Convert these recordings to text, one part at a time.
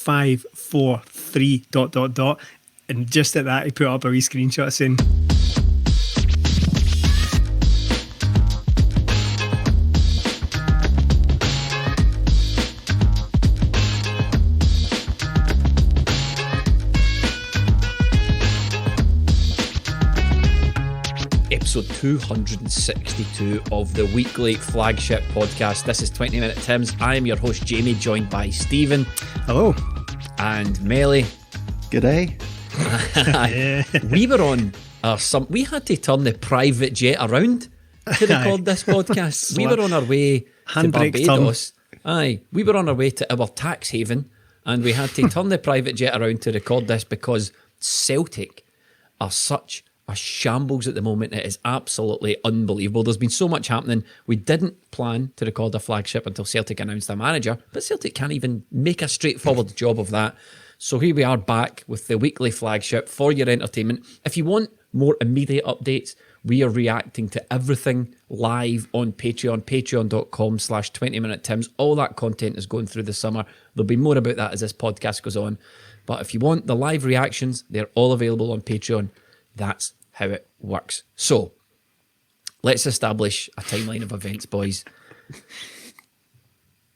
543 ... And just at that, he put up a wee screenshot saying, Episode 262 of the weekly Flagship podcast. This is 20 Minute Tims. I am your host Jamie, joined by Stephen. Hello. And Melly. G'day. We were on we had to turn the private jet around to record this podcast. We were on our way to Barbados. We were on our way to our tax haven, and we had to turn the private jet around to record this because Celtic are such a shambles at the moment. It is absolutely unbelievable. There's been so much happening. We didn't plan to record a Flagship until Celtic announced their manager, but Celtic can't even make a straightforward job of that. So here we are back with the weekly Flagship for your entertainment. If you want more immediate updates, we are reacting to everything live on Patreon, patreon.com/20minutetims. All that content is going through the summer. There'll be more about that as this podcast goes on. But if you want the live reactions, they're all available on Patreon. That's how it works. So, let's establish a timeline of events, boys.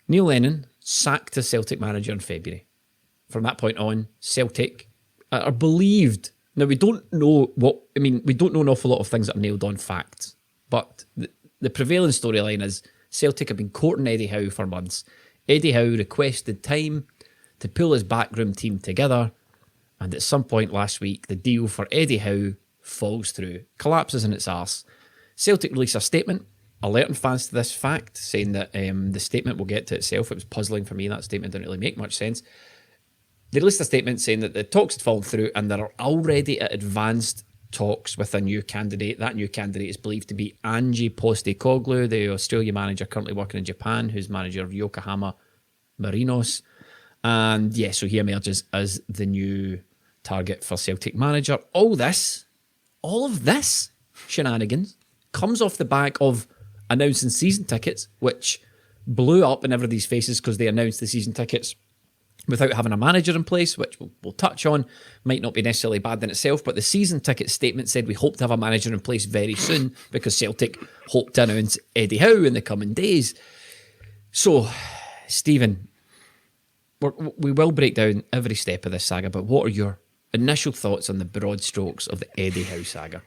Neil Lennon sacked as Celtic manager in February. From that point on, Celtic are believed. Now, we don't know we don't know an awful lot of things that are nailed on facts, but the prevailing storyline is Celtic have been courting Eddie Howe for months. Eddie Howe requested time to pull his backroom team together, and at some point last week, the deal for Eddie Howe falls through, collapses in its arse. Celtic released a statement alerting fans to this fact, saying that the statement will get to itself. It was puzzling for me. That statement didn't really make much sense. They released a statement saying that the talks had fallen through and there are already at advanced talks with a new candidate. That new candidate is believed to be Ange Postecoglou, the Australian manager currently working in Japan, who's manager of Yokohama Marinos. And yeah, so he emerges as the new target for Celtic manager. All of this shenanigans comes off the back of announcing season tickets, which blew up in everybody's faces because they announced the season tickets without having a manager in place, which we'll touch on. Might not be necessarily bad in itself, but the season ticket statement said we hope to have a manager in place very soon because Celtic hope to announce Eddie Howe in the coming days. So, Stephen, we will break down every step of this saga, but what are your initial thoughts on the broad strokes of the Eddie Howe saga?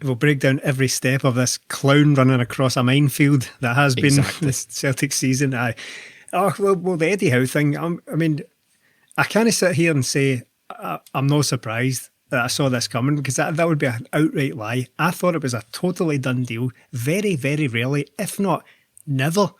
We'll break down every step of this clown running across a minefield that has been this Celtic season. The Eddie Howe thing, I can't sit here and say I'm not surprised that I saw this coming, because that would be an outright lie. I thought it was a totally done deal. Very, very rarely, if not never,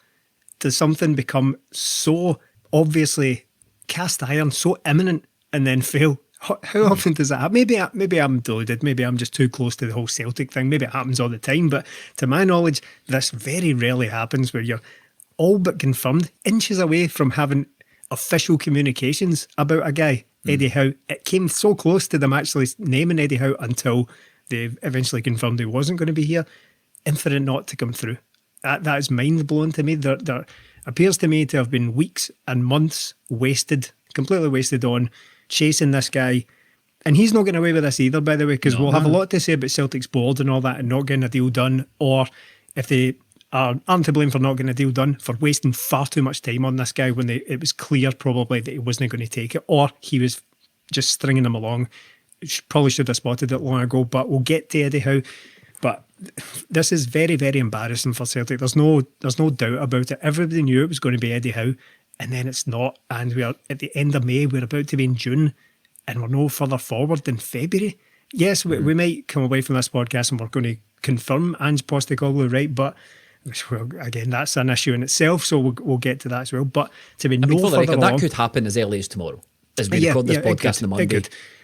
does something become so obviously cast iron, so imminent, and then fail. How often does that happen? Maybe I'm deluded. Maybe I'm just too close to the whole Celtic thing. Maybe it happens all the time. But to my knowledge, this very rarely happens, where you're all but confirmed, inches away from having official communications about a guy, Eddie Howe. It came so close to them actually naming Eddie Howe until they eventually confirmed he wasn't going to be here, and for it not to come through. That is mind-blowing to me. There appears to me to have been weeks and months wasted, completely wasted on chasing this guy. And he's not getting away with this either, by the way, because we'll have a lot to say about Celtic's board and all that and not getting a deal done, or if they aren't to blame for not getting a deal done, for wasting far too much time on this guy when it was clear probably that he wasn't going to take it, or he was just stringing him along. Probably should have spotted it long ago, but we'll get to Eddie Howe. But this is very, very embarrassing for Celtic. There's no doubt about it. Everybody knew it was going to be Eddie Howe, and then it's not. And we are at the end of May, we're about to be in June, and we're no further forward than February. Yes, we might come away from this podcast and we're going to confirm Ange Postecoglou, right? But well, again, that's an issue in itself, so we'll get to that as well. But to be further along, that could happen as early as tomorrow. As we record this podcast on the Monday,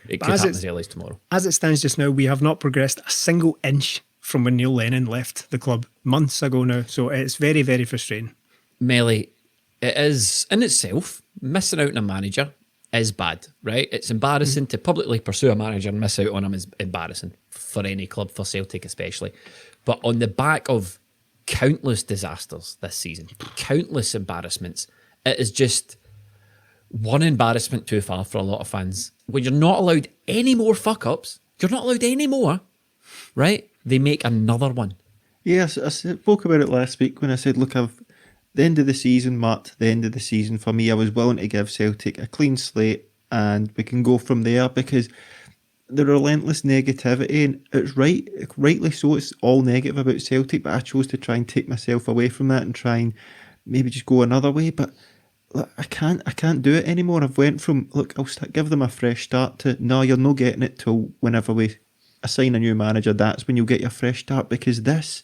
it could happen as early as tomorrow. As it stands just now, we have not progressed a single inch from when Neil Lennon left the club months ago now. So it's very, very frustrating. Melly, it is in itself, missing out on a manager is bad, right? It's embarrassing to publicly pursue a manager and miss out on him is embarrassing for any club, for Celtic especially. But on the back of countless disasters this season, countless embarrassments, it is just one embarrassment too far for a lot of fans. When you're not allowed any more fuck-ups, you're not allowed any more, right? They make another one. Yes, I spoke about it last week when I said, look, the end of the season marked the end of the season for me. I was willing to give Celtic a clean slate and we can go from there, because the relentless negativity, and it's rightly so, it's all negative about Celtic, but I chose to try and take myself away from that and try and maybe just go another way. But look, I can't do it anymore. I've went from, look, give them a fresh start, to, no, you're not getting it till whenever we assign a new manager, that's when you'll get your fresh start, because this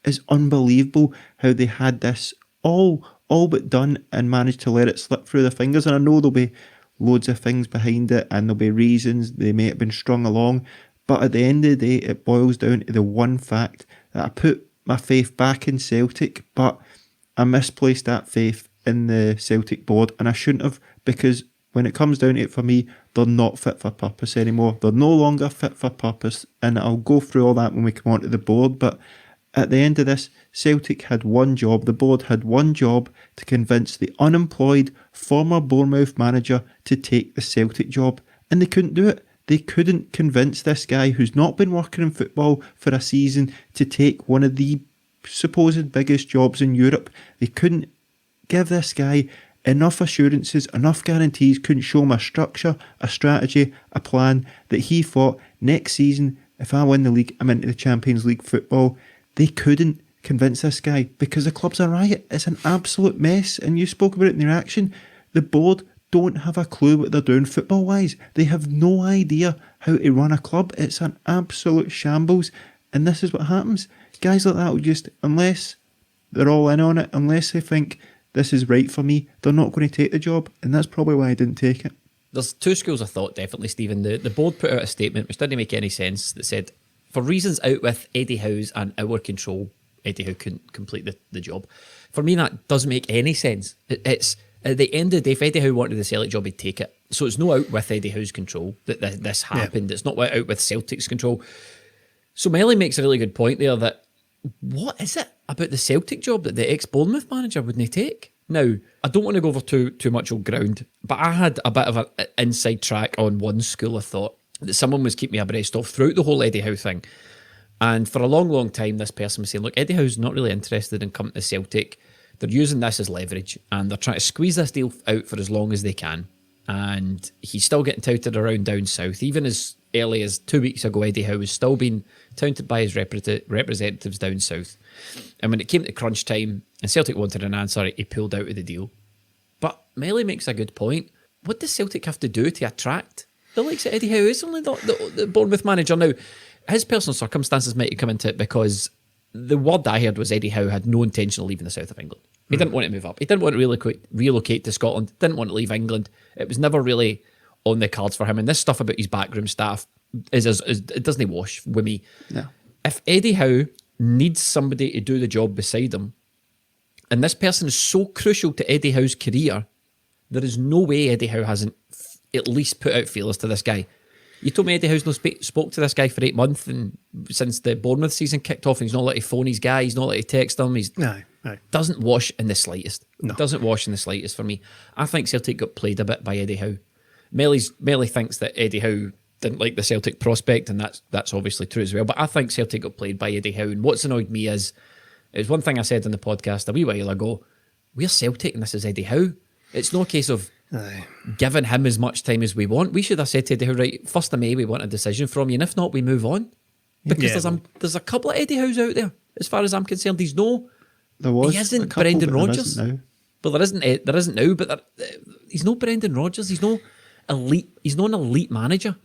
is unbelievable how they had this all but done and managed to let it slip through their fingers. And I know there'll be loads of things behind it and there'll be reasons they may have been strung along, but at the end of the day it boils down to the one fact that I put my faith back in Celtic, but I misplaced that faith in the Celtic board, and I shouldn't have, because when it comes down to it, for me, they're not fit for purpose anymore. They're no longer fit for purpose, and I'll go through all that when we come onto the board. But at the end of this, Celtic had one job, the board had one job, to convince the unemployed former Bournemouth manager to take the Celtic job, and they couldn't do it. They couldn't convince this guy who's not been working in football for a season to take one of the supposed biggest jobs in Europe. They couldn't give this guy enough assurances, enough guarantees, couldn't show him a structure, a strategy, a plan that he thought, next season, if I win the league, I'm into the Champions League football. They couldn't convince this guy because the club's a riot. It's an absolute mess. And you spoke about it in the reaction. The board don't have a clue what they're doing football-wise. They have no idea how to run a club. It's an absolute shambles. And this is what happens. Guys like that will just, unless they're all in on it, unless they think this is right for me, they're not going to take the job. And that's probably why I didn't take it. There's two schools of thought, definitely, Stephen. The board put out a statement which didn't make any sense that said, for reasons out with Eddie Howe's and our control, Eddie Howe couldn't complete the job. For me, that doesn't make any sense. It's at the end of the day, if Eddie Howe wanted the Celtic job, he'd take it. So it's not out with Eddie Howe's control that this happened. Yeah. It's not out with Celtic's control. So Melly makes a really good point there that what is it about the Celtic job that the ex-Bournemouth manager wouldn't take? Now, I don't want to go over too much old ground, but I had a bit of an inside track on one school of thought that someone was keeping me abreast of throughout the whole Eddie Howe thing. And for a long, long time, this person was saying, look, Eddie Howe's not really interested in coming to Celtic. They're using this as leverage and they're trying to squeeze this deal out for as long as they can. And he's still getting touted around down south. Even as early as 2 weeks ago, Eddie Howe was still being touted by his representatives down south. And when it came to crunch time and Celtic wanted an answer, he pulled out of the deal. But Melly makes a good point. What does Celtic have to do to attract the likes of Eddie Howe? Is only the Bournemouth manager. Now, his personal circumstances might have come into it because the word I heard was Eddie Howe had no intention of leaving the south of England. He didn't want to move up. He didn't want to relocate to Scotland. Didn't want to leave England. It was never really on the cards for him. And this stuff about his backroom staff it doesn't wash with me. No. If Eddie Howe needs somebody to do the job beside him, and this person is so crucial to Eddie Howe's career, there is no way Eddie Howe hasn't at least put out feelers to this guy. You told me Eddie Howe's not spoke to this guy for 8 months, and since the Bournemouth season kicked off, and he's not let to phone his guy, he's not let to text him. No. Doesn't wash in the slightest. No. Doesn't wash in the slightest for me. I think Celtic got played a bit by Eddie Howe. Melly thinks that Eddie Howe didn't like the Celtic prospect, and that's obviously true as well. But I think Celtic got played by Eddie Howe. And what's annoyed me is one thing I said in the podcast a wee while ago. We're Celtic, and this is Eddie Howe. It's no case of giving him as much time as we want. We should have said to Eddie Howe, right, 1st of May, we want a decision from you, and if not, we move on. Because there's a couple of Eddie Howe's out there, as far as I'm concerned. He isn't Brendan Rodgers. But there isn't now. But he's no Brendan Rodgers. He's no elite. He's not an elite manager.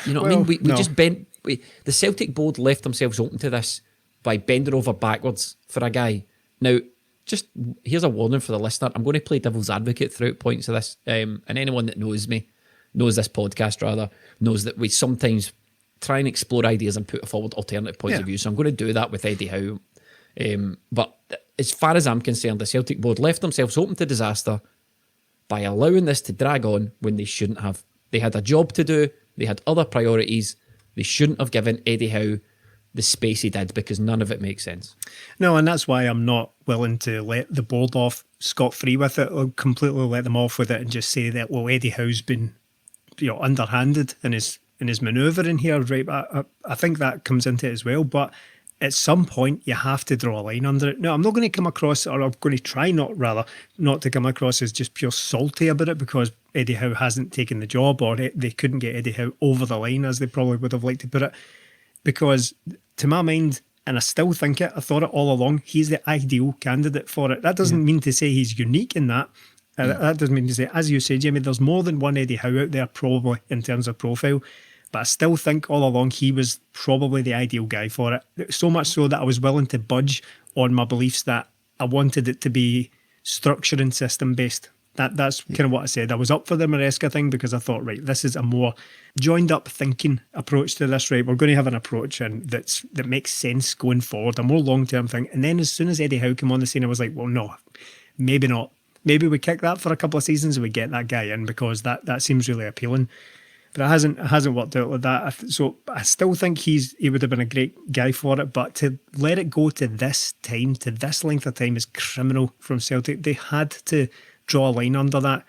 You know what I mean? We just bent. The Celtic board left themselves open to this by bending over backwards for a guy. Now, just here's a warning for the listener. I'm going to play devil's advocate throughout points of this. And anyone that knows me, knows this podcast rather, knows that we sometimes try and explore ideas and put forward alternative points of view. So I'm going to do that with Eddie Howe. But as far as I'm concerned, the Celtic board left themselves open to disaster by allowing this to drag on when they shouldn't have. They had a job to do. They had other priorities. They shouldn't have given Eddie Howe the space he did, because none of it makes sense. No, and that's why I'm not willing to let the board off scot-free with it, or completely let them off with it and just say that, well, Eddie Howe's been, underhanded in his manoeuvring here, right? I think that comes into it as well, but at some point you have to draw a line under it. Now, I'm not going to come across, or I'm going to try not to come across as just pure salty about it because Eddie Howe hasn't taken the job, or they couldn't get Eddie Howe over the line as they probably would have liked to put it. Because to my mind, and I still think it, I thought it all along, he's the ideal candidate for it. That doesn't mean to say he's unique in that. That doesn't mean to say, as you say, Jamie, there's more than one Eddie Howe out there probably in terms of profile. But I still think all along he was probably the ideal guy for it. So much so that I was willing to budge on my beliefs that I wanted it to be structure and system based. That's kind of what I said. I was up for the Maresca thing because I thought, right, this is a more joined up thinking approach to this, right? We're going to have an approach and that makes sense going forward, a more long term thing. And then as soon as Eddie Howe came on the scene, I was like, well, no, maybe not. Maybe we kick that for a couple of seasons and we get that guy in because that seems really appealing. But it hasn't worked out like that. So I still think he would have been a great guy for it. But to let it go to this time, to this length of time, is criminal from Celtic. They had to draw a line under that.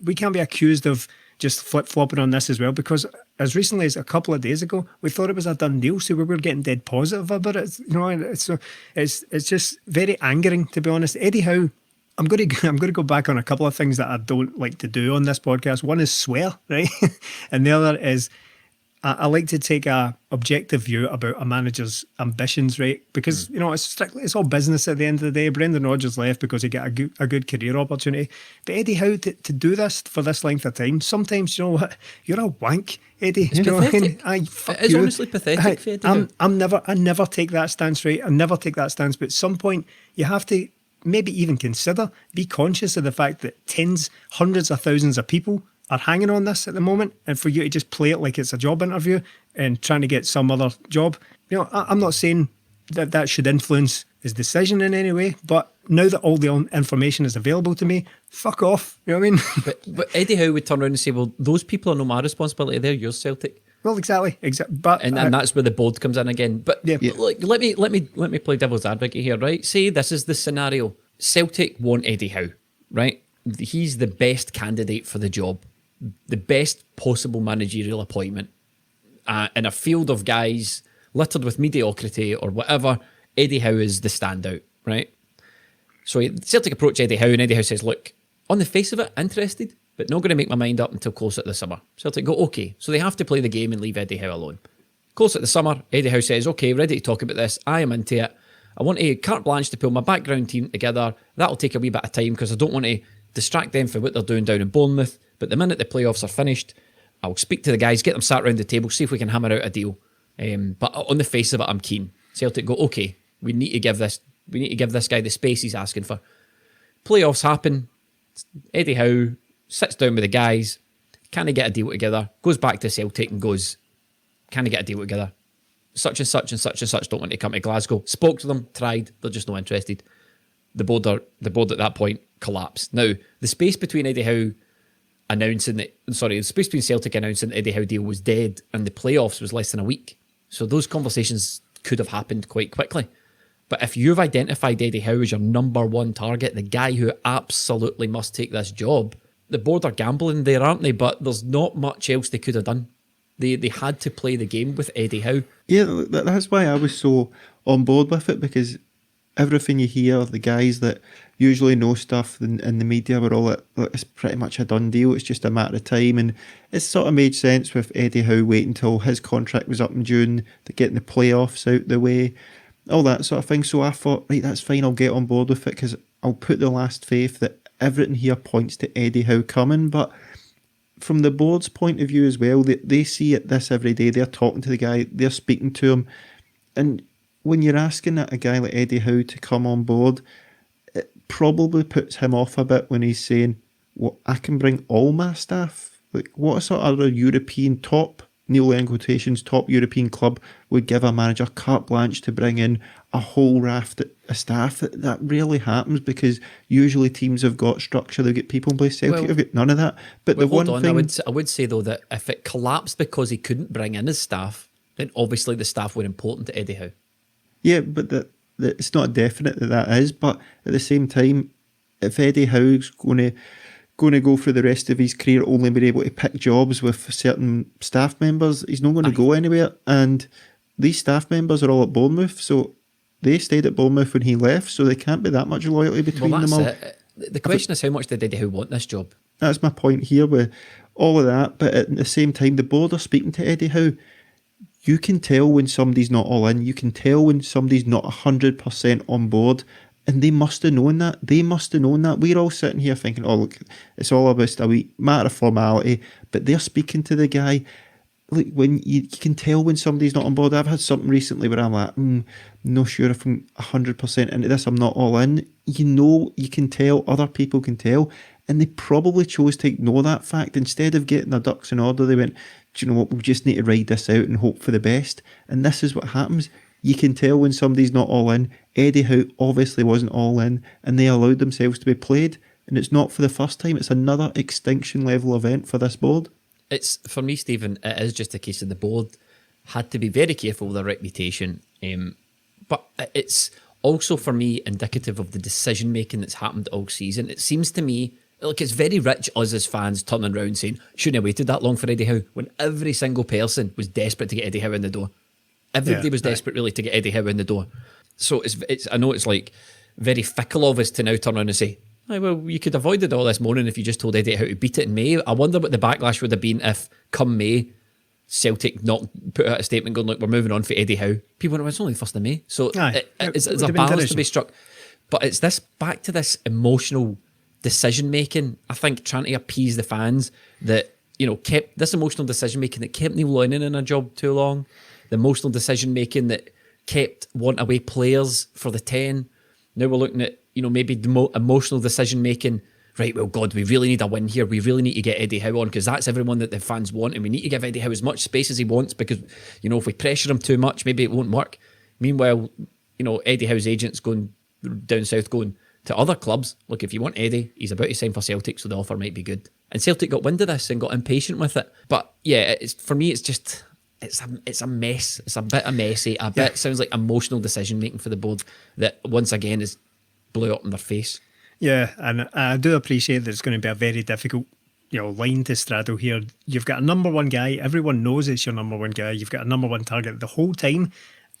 We can't be accused of just flip-flopping on this as well, because as recently as a couple of days ago, we thought it was a done deal, so we were getting dead positive about it. It's just very angering, to be honest. Eddie Howe, I'm going to go back on a couple of things that I don't like to do on this podcast. One is swear, right? And the other is I like to take a objective view about a manager's ambitions, right? Because, it's all business at the end of the day. Brendan Rodgers left because he got a good career opportunity. But Eddie Howe, to do this for this length of time, sometimes, you know what? You're a wank, Eddie. It's pathetic. It is honestly pathetic for Eddie Howe. I never take that stance, right? I never take that stance. But at some point, you have to maybe even be conscious of the fact that tens, hundreds of thousands of people are hanging on this at the moment, and for you to just play it like it's a job interview and trying to get some other job, I'm not saying that should influence his decision in any way, but now that all the information is available to me, fuck off, you know what I mean? But Eddie Howe would turn around and say, well, those people are not my responsibility, they're yours, Celtic. Well, exactly. But and that's where the board comes in again. But Like, let me play devil's advocate here, right? Say this is the scenario. Celtic want Eddie Howe, right? He's the best candidate for the job, the best possible managerial appointment. In a field of guys littered with mediocrity or whatever, Eddie Howe is the standout, right? So Celtic approach Eddie Howe, and Eddie Howe says, look, on the face of it, interested, but not going to make my mind up until closer to the summer. Celtic go, okay. So they have to play the game and leave Eddie Howe alone. Closer to the summer, Eddie Howe says, okay, ready to talk about this. I am into it. I want a carte blanche to pull my background team together. That'll take a wee bit of time because I don't want to distract them from what they're doing down in Bournemouth. But the minute the playoffs are finished, I'll speak to the guys, get them sat around the table, see if we can hammer out a deal. But on the face of it, I'm keen. Celtic go, okay, we need to give this guy the space he's asking for. Playoffs happen. Eddie Howe sits down with the guys. Can he get a deal together? Goes back to Celtic and goes, can he get a deal together? Such and such and such and such don't want to come to Glasgow. Spoke to them, tried, they're just not interested. The board at that point collapsed. Now, the space between the space between Celtic announcing the Eddie Howe deal was dead and the playoffs was less than a week. So those conversations could have happened quite quickly. But if you've identified Eddie Howe as your number one target, the guy who absolutely must take this job, the board are gambling there, aren't they? But there's not much else they could have done. They had to play the game with Eddie Howe. Yeah, that's why I was so on board with it, because everything you hear, the guys that usually know stuff in the media were all like, it's pretty much a done deal, it's just a matter of time. And it sort of made sense with Eddie Howe waiting until his contract was up in June, to getting the playoffs out the way, all that sort of thing. So I thought, right, that's fine, I'll get on board with it, because I'll put the last faith that everything here points to Eddie Howe coming. But from the board's point of view as well, they see this every day. They're talking to the guy, they're speaking to him. And when you're asking a guy like Eddie Howe to come on board, it probably puts him off a bit when he's saying, well, I can bring all my staff. Like, what sort of other European top, Neil in quotations, top European club would give a manager carte blanche to bring in a whole raft of staff? That rarely happens, because usually teams have got structure, they've got people in place. Celtic have got none of that. But the one thing I would say though, that if it collapsed because he couldn't bring in his staff, then obviously the staff were important to Eddie Howe. Yeah, but it's not definite that is. But at the same time, if Eddie Howe's going to go through the rest of his career only being able to pick jobs with certain staff members, he's not going to go anywhere. And these staff members are all at Bournemouth, so they stayed at Bournemouth when he left, so there can't be that much loyalty between them all. The question is, how much did Eddie Howe want this job? That's my point here with all of that. But at the same time, the board are speaking to Eddie Howe. You can tell when somebody's not all in. You can tell when somebody's not 100% on board. And they must have known that. They must have known that. We're all sitting here thinking, oh, look, it's all about a wee matter of formality. But they're speaking to the guy. Like, when you can tell when somebody's not on board. I've had something recently where I'm like, not sure if I'm 100% into this. I'm not all in. You can tell. Other people can tell. And they probably chose to ignore that fact. Instead of getting their ducks in order, they went, do you know what, we just need to ride this out and hope for the best. And this is what happens. You can tell when somebody's not all in. Eddie Howe obviously wasn't all in, and they allowed themselves to be played. And it's not for the first time. It's another extinction level event for this board. It's, for me, Stephen, it is just a case of the board had to be very careful with their reputation. But it's also, for me, indicative of the decision making that's happened all season. It seems to me like it's very rich us as fans turning around saying, shouldn't have waited that long for Eddie Howe, when every single person was desperate to get Eddie Howe in the door. Everybody was desperate really to get Eddie Howe in the door. So it's I know it's like very fickle of us to now turn around and say, oh, well, you could have avoided all this moaning if you just told Eddie Howe to beat it in May. I wonder what the backlash would have been if, come May, Celtic not put out a statement going, look, we're moving on for Eddie Howe. People went, it's only the 1st of May. So it's a balance to be struck. But it's this, back to this emotional decision making, I think, trying to appease the fans that, kept this emotional decision making that kept Neil Lennon in a job too long, the emotional decision making that kept want away players for the 10. Now we're looking at, maybe the emotional decision making. Right, well, God, we really need a win here. We really need to get Eddie Howe on because that's everyone that the fans want, and we need to give Eddie Howe as much space as he wants because, if we pressure him too much, maybe it won't work. Meanwhile, Eddie Howe's agent's going down south going to other clubs. Look, if you want Eddie, he's about to sign for Celtic, so the offer might be good. And Celtic got wind of this and got impatient with it. But yeah, for me, it's just... It's a mess. It's a bit of messy. Sounds like emotional decision making for the board that once again is blew up in their face. Yeah, and I do appreciate that it's going to be a very difficult, line to straddle here. You've got a number one guy. Everyone knows it's your number one guy. You've got a number one target the whole time,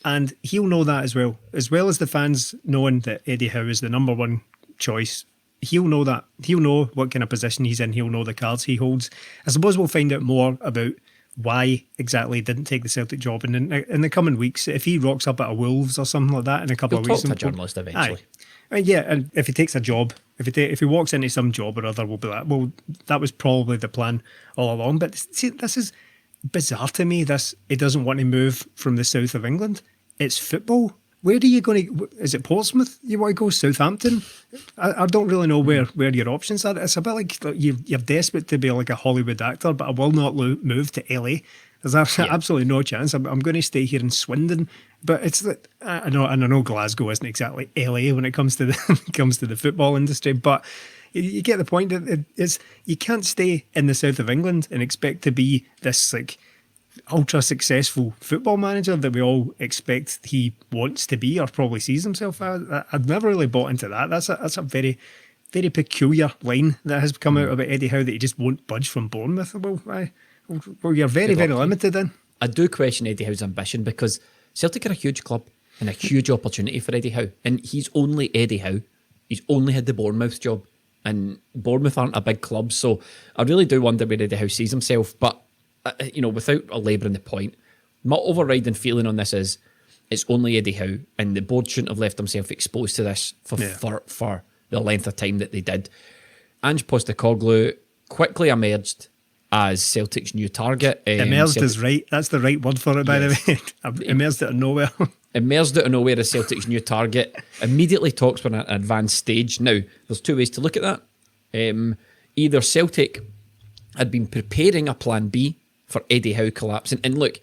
and he'll know that as well as the fans knowing that Eddie Howe is the number one choice. He'll know that. He'll know what kind of position he's in. He'll know the cards he holds. I suppose we'll find out more about why exactly he didn't take the Celtic job in the coming weeks. If he rocks up at a Wolves or something like that in a couple of weeks, talk to a journalist eventually. Yeah, and if he takes a job, if he walks into some job or other, we'll be like, well, that was probably the plan all along. But see, this is bizarre to me. He doesn't want to move from the south of England. It's football. Where are you going to? Is it Portsmouth? You want to go Southampton? I don't really know where your options are. It's a bit like you're desperate to be like a Hollywood actor, but I will not move to LA. There's absolutely no chance. I'm going to stay here in Swindon. But it's like, I know Glasgow isn't exactly LA when it comes to the football industry, but you get the point. That you can't stay in the south of England and expect to be this like ultra successful football manager that we all expect he wants to be or probably sees himself as. I've never really bought into that. That's a very, very peculiar line that has come out about Eddie Howe, that he just won't budge from Bournemouth. Well, you're very, very limited then. I do question Eddie Howe's ambition because Celtic are a huge club and a huge opportunity for Eddie Howe, and he's only Eddie Howe. He's only had the Bournemouth job, and Bournemouth aren't a big club, so I really do wonder where Eddie Howe sees himself. But without labouring the point, my overriding feeling on this is it's only Eddie Howe, and the board shouldn't have left themselves exposed to this for the length of time that they did. Ange Postecoglou quickly emerged as Celtic's new target. Emerged is right. That's the right word for it, by the way. Emerged out of nowhere. Emerged out of nowhere as Celtic's new target. Immediately talks for an advanced stage. Now, there's two ways to look at that. Either Celtic had been preparing a plan B for Eddie Howe collapsing. And look,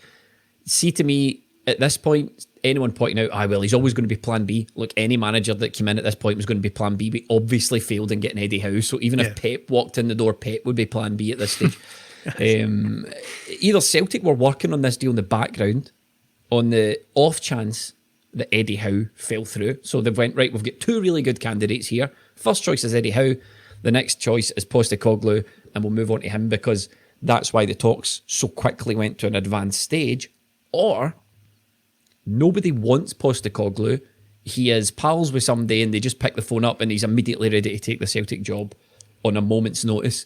see, to me, at this point, anyone pointing out, he's always going to be plan B. Look, any manager that came in at this point was going to be plan B. We obviously failed in getting Eddie Howe. So even if Pep walked in the door, Pep would be plan B at this stage. Either Celtic were working on this deal in the background on the off chance that Eddie Howe fell through. So they went, right, we've got two really good candidates here. first choice is Eddie Howe, the next choice is Postecoglou, and we'll move on to him because that's why the talks so quickly went to an advanced stage. Or nobody wants Postecoglou. He is pals with somebody and they just pick the phone up and he's immediately ready to take the Celtic job on a moment's notice.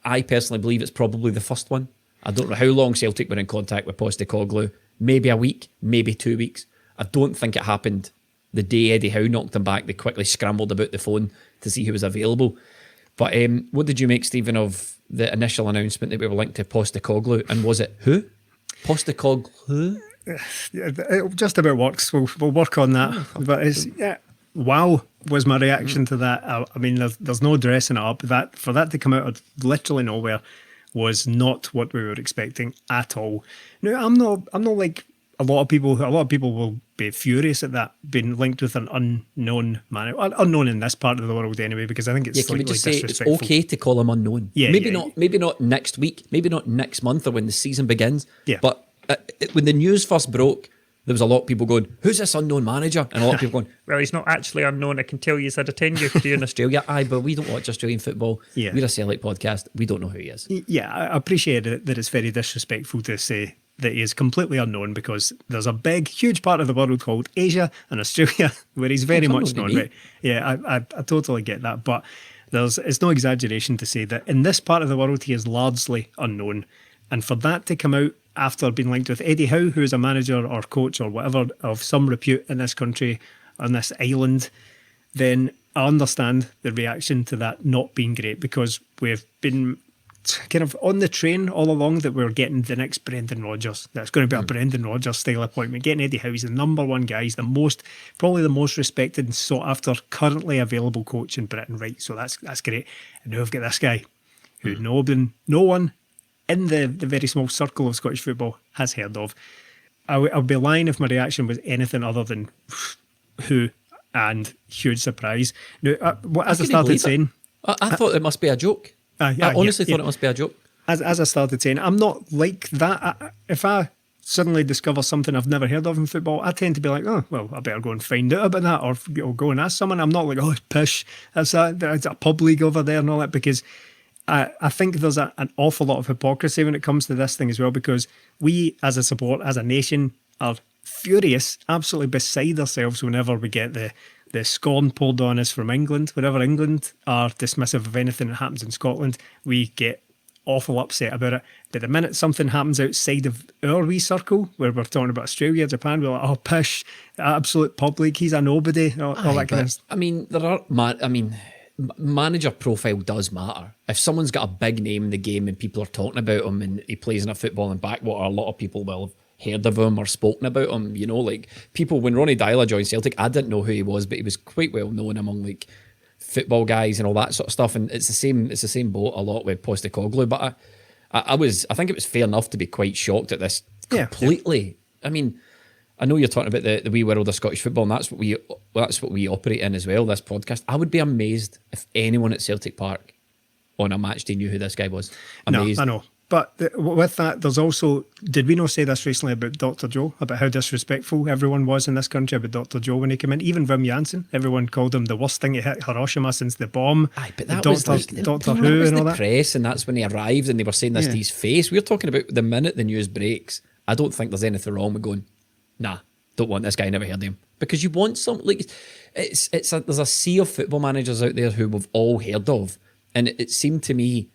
I personally believe it's probably the first one. I don't know how long Celtic were in contact with Postecoglou. Maybe a week, maybe 2 weeks. I don't think it happened the day Eddie Howe knocked him back. They quickly scrambled about the phone to see who was available. But what did you make, Stephen, of the initial announcement that we were linked to Postecoglou? And was it who? Postecoglou? It just about works. We'll work on that. But it's wow was my reaction to that. I mean, there's no dressing it up. That for that to come out of literally nowhere was not what we were expecting at all. Now, I'm not like a lot of people. A lot of people will be furious at that being linked with an unknown man, unknown in this part of the world anyway, because I think it's can we slightly just say it's disrespectful. okay to call him unknown? Maybe not next week, maybe not next month or when the season begins. Yeah. But when the news first broke, there was a lot of people going, "Who's this unknown manager?" And a lot of people going, Well, he's not actually unknown. I can tell you he's had a tenure career in Australia. Aye, but we don't watch Australian football. Yeah. We're a Celtic podcast. We don't know who he is. Yeah, I appreciate it, that it's very disrespectful to say that he is completely unknown, because there's a big, huge part of the world called Asia and Australia where he's very much known. Right? Yeah, I totally get that, but it's no exaggeration to say that in this part of the world he is largely unknown, and for that to come out after being linked with Eddie Howe, who is a manager or coach or whatever of some repute in this country, on this island, then I understand the reaction to that not being great, because we've been kind of on the train all along that we're getting the next Brendan Rodgers. That's going to be a Brendan Rodgers style appointment. Getting Eddie Howe, he's the number one guy. He's probably the most respected and sought after currently available coach in Britain, right? So that's great. And now I've got this guy who no one in the very small circle of Scottish football has heard of. I would be lying if my reaction was anything other than who and huge surprise. Now, as I started saying, I thought it must be a joke. I honestly thought it must be a joke. As I started saying, I'm not like that. If I suddenly discover something I've never heard of in football, I tend to be like, oh, well, I better go and find out about that, or go and ask someone. I'm not like, oh, pish, that's a pub league over there and all that, because I think there's an awful lot of hypocrisy when it comes to this thing as well, because we as a support, as a nation, are furious, absolutely beside ourselves whenever we get the scorn poured on us from England. Whenever England are dismissive of anything that happens in Scotland, we get awful upset about it. But the minute something happens outside of our wee circle, where we're talking about Australia, Japan, we're like, oh, pish, absolute pub league, he's a nobody, all that kind of stuff. I mean, manager profile does matter. If someone's got a big name in the game and people are talking about him and he plays in a football and backwater, a lot of people will have heard of him or spoken about him. You know, like people, when Ronnie Dyla joined Celtic, I didn't know who he was, but he was quite well known among like football guys and all that sort of stuff. And it's the same boat a lot with Postecoglou. But I think it was fair enough to be quite shocked at this completely. Yeah. I mean, I know you're talking about the wee world of Scottish football, and that's what we operate in as well, this podcast. I would be amazed if anyone at Celtic Park on a match day knew who this guy was. Amazed. No, I know. But with that, there's also, did we not say this recently about Dr. Joe, about how disrespectful everyone was in this country about Dr. Joe when he came in? Even Wim Jansen, everyone called him the worst thing to hit Hiroshima since the bomb. Aye, but that was like Doctor Who and all that. Press, and that's when he arrived and they were saying this to his face. We're talking about the minute the news breaks. I don't think there's anything wrong with going, nah, don't want this guy, never heard of him. Because you want something like, there's a sea of football managers out there who we've all heard of, and it seemed to me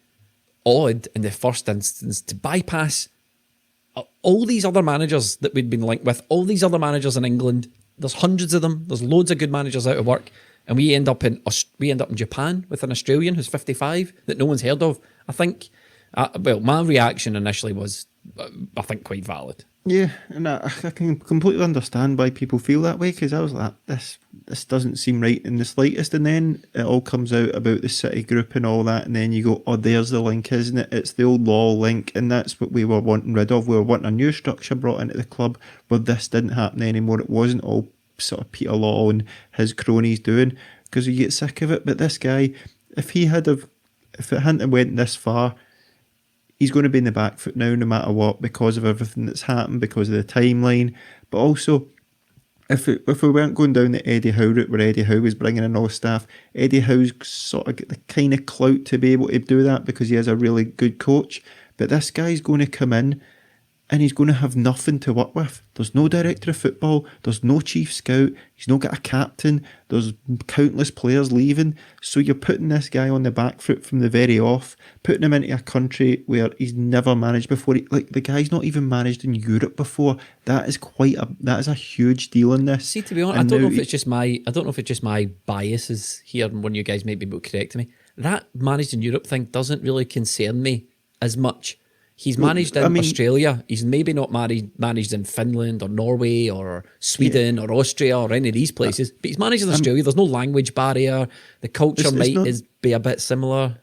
odd in the first instance to bypass all these other managers that we'd been linked with, all these other managers in England. There's hundreds of them. There's loads of good managers out of work, and we end up in Japan with an Australian who's 55 that no one's heard of. I think, my reaction initially was, I think, quite valid. Yeah, and I can completely understand why people feel that way, because I was like, this doesn't seem right in the slightest. And then it all comes out about the City Group and all that, and then you go, oh, there's the link, isn't it? It's the old law link, and that's what we were wanting rid of. We were wanting a new structure brought into the club where this didn't happen anymore. It wasn't all sort of Peter Law and his cronies doing, because you get sick of it. But this guy, if it hadn't went this far, he's going to be in the back foot now no matter what, because of everything that's happened, because of the timeline. But also, if we weren't going down the Eddie Howe route where Eddie Howe was bringing in all staff, Eddie Howe's sort of got the kind of clout to be able to do that because he is a really good coach. But this guy's going to come in and he's going to have nothing to work with. There's no director of football. There's no chief scout. He's not got a captain. There's countless players leaving. So you're putting this guy on the back foot from the very off, putting him into a country where he's never managed before. The guy's not even managed in Europe before. That is a huge deal in this. See, to be honest, I don't know if it's just my biases here, and one of you guys might be able to correct me. That managed in Europe thing doesn't really concern me as much. He's managed in Australia. He's maybe not managed in Finland or Norway or Sweden or Austria or any of these places, but he's managed in Australia. There's no language barrier. The culture might be a bit similar.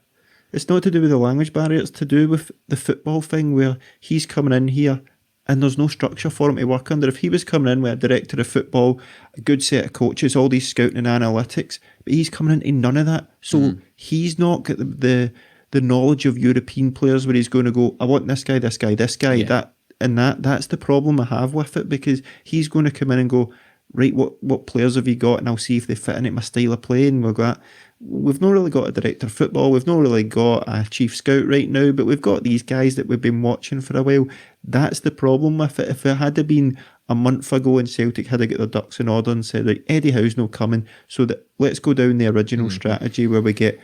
It's not to do with the language barrier. It's to do with the football thing where he's coming in here and there's no structure for him to work under. If he was coming in with a director of football, a good set of coaches, all these scouting and analytics, but he's coming into none of that. So he's not got the knowledge of European players where he's going to go, I want this guy, that's the problem I have with it, because he's going to come in and go, right, what players have you got, and I'll see if they fit in at my style of play. And we've not really got a director of football, we've not really got a chief scout right now, but we've got these guys that we've been watching for a while. That's the problem with it. If it had been a month ago and Celtic had to get their ducks in order and said, right, Eddie Howe's not coming, so that let's go down the original strategy where we get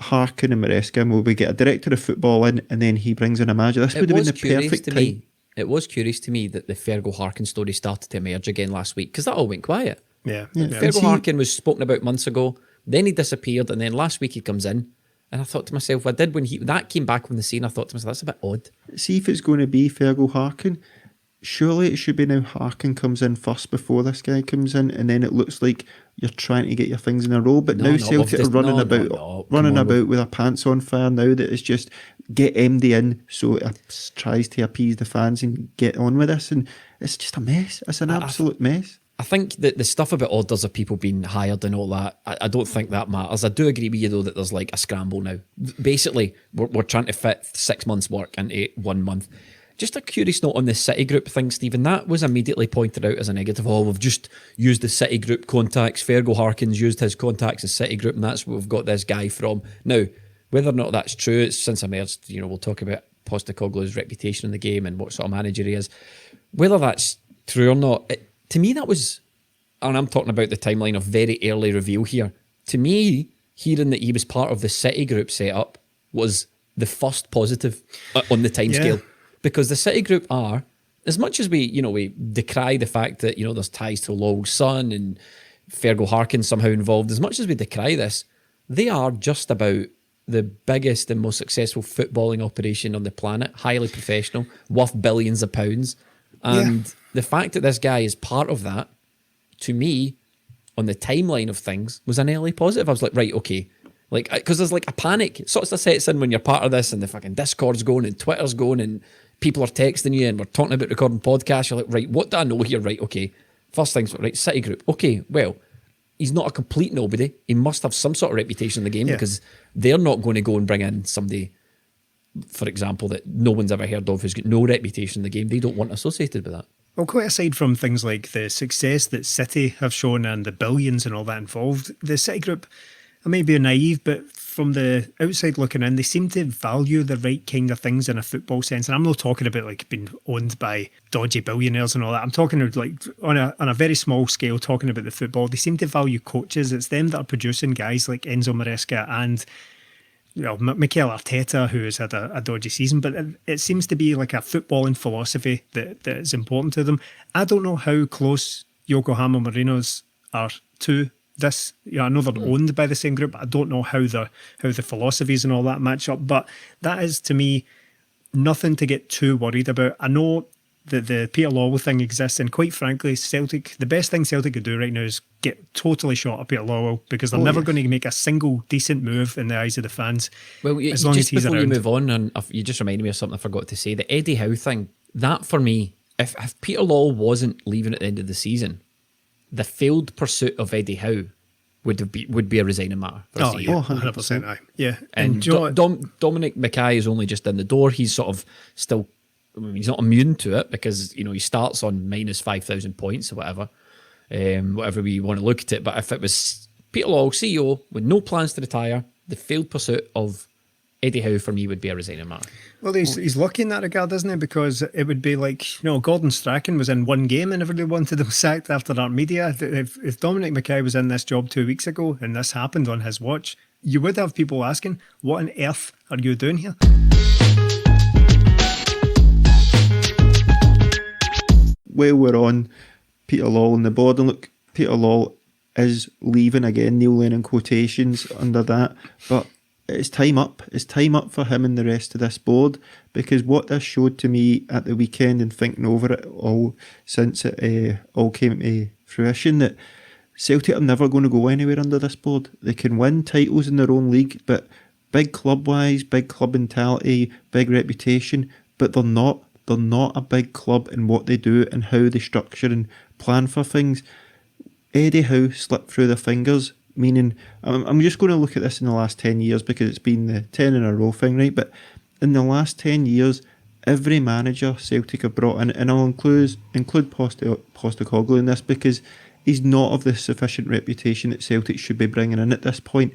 Harkin and Maresca, and we get a director of football in, and then he brings in a manager. This would have been the perfect time. It was curious to me that the Fergal Harkin story started to emerge again last week, because that all went quiet. Fergal Harkin was spoken about months ago, then he disappeared, and then last week he comes in, and I thought to myself, that came back on the scene, I thought to myself, that's a bit odd. See if it's going to be Fergal Harkin. Surely it should be now Harkin comes in first before this guy comes in, and then it looks like you're trying to get your things in a row. But now Celtic are running about with their pants on fire now, that it's just get MD in so it tries to appease the fans and get on with this. And it's just a mess. It's an absolute mess. I think that the stuff about orders of people being hired and all that, I don't think that matters. I do agree with you, though, that there's like a scramble now. Basically, we're trying to fit 6 months' work into 1 month. Just a curious note on the City Group thing, Stephen. That was immediately pointed out as a negative. Oh, we've just used the City Group contacts. Fergal Harkin's used his contacts as City Group, and that's where we've got this guy from. Now, whether or not that's true, it's since emerged, we'll talk about Postecoglou's reputation in the game and what sort of manager he is. Whether that's true or not, to me that was, and I'm talking about the timeline of very early reveal here, to me, hearing that he was part of the City Group setup was the first positive on the timescale. Yeah. Because the City Group are, as much as we decry the fact that, there's ties to Lowell's son and Fergal Harkin somehow involved, as much as we decry this, they are just about the biggest and most successful footballing operation on the planet, highly professional, worth billions of pounds. And the fact that this guy is part of that, to me, on the timeline of things, was an early positive. I was like, right, okay. Because there's like a panic. It sort of sets in when you're part of this and the fucking Discord's going and Twitter's going and people are texting you and we're talking about recording podcasts. You're like, right, what do I know here? Right, okay. First things, right, City Group. Okay, well, he's not a complete nobody. He must have some sort of reputation in the game because they're not going to go and bring in somebody, for example, that no one's ever heard of who's got no reputation in the game. They don't want associated with that. Well, quite aside from things like the success that City have shown and the billions and all that involved, the City Group, I may be naive, but from the outside looking in, they seem to value the right kind of things in a football sense. And I'm not talking about like being owned by dodgy billionaires and all that. I'm talking about like on a very small scale, talking about the football. They seem to value coaches. It's them that are producing guys like Enzo Maresca and Mikel Arteta, who has had a dodgy season. But it seems to be like a footballing philosophy that is important to them. I don't know how close Yokohama Marinos are to this. I know they're owned by the same group. I don't know how the philosophies and all that match up, but that is to me nothing to get too worried about. I know that the Peter Lawwell thing exists, and quite frankly, Celtic, the best thing Celtic could do right now is get totally shot at Peter Lawwell, because they're never going to make a single decent move in the eyes of the fans. Well, as long as he's before around. You move on, and you just reminded me of something I forgot to say. The Eddie Howe thing, that for me, if Peter Lawwell wasn't leaving at the end of the season, the failed pursuit of Eddie Howe would be a resigning matter. Oh, yeah, 100%. Aye. Yeah. And Dominic Mackay is only just in the door. He's sort of still, he's not immune to it because, he starts on minus 5,000 points or whatever. whatever we want to look at it. But if it was Peter Lawwell, CEO, with no plans to retire, the failed pursuit of Eddie Howe for me would be a resigning matter. Well, he's lucky in that regard, isn't he? Because it would be like, Gordon Strachan was in one game and everybody wanted him sacked after that media. If Dominic Mackay was in this job 2 weeks ago and this happened on his watch, you would have people asking, what on earth are you doing here? Well, we're on Peter Lawwell on the board, and look, Peter Lawwell is leaving again, Neil Lennon quotations under that, but it's time up. It's time up for him and the rest of this board, because what this showed to me at the weekend and thinking over it all since it all came to fruition, that Celtic are never going to go anywhere under this board. They can win titles in their own league, but big club-wise, big club mentality, big reputation, but they're not. They're not a big club in what they do and how they structure and plan for things. Eddie Howe slipped through their fingers, meaning, I'm just going to look at this in the last 10 years because it's been the 10 in a row thing, right? But in the last 10 years, every manager Celtic have brought in, and I'll include Postecoglou in this because he's not of the sufficient reputation that Celtic should be bringing in at this point.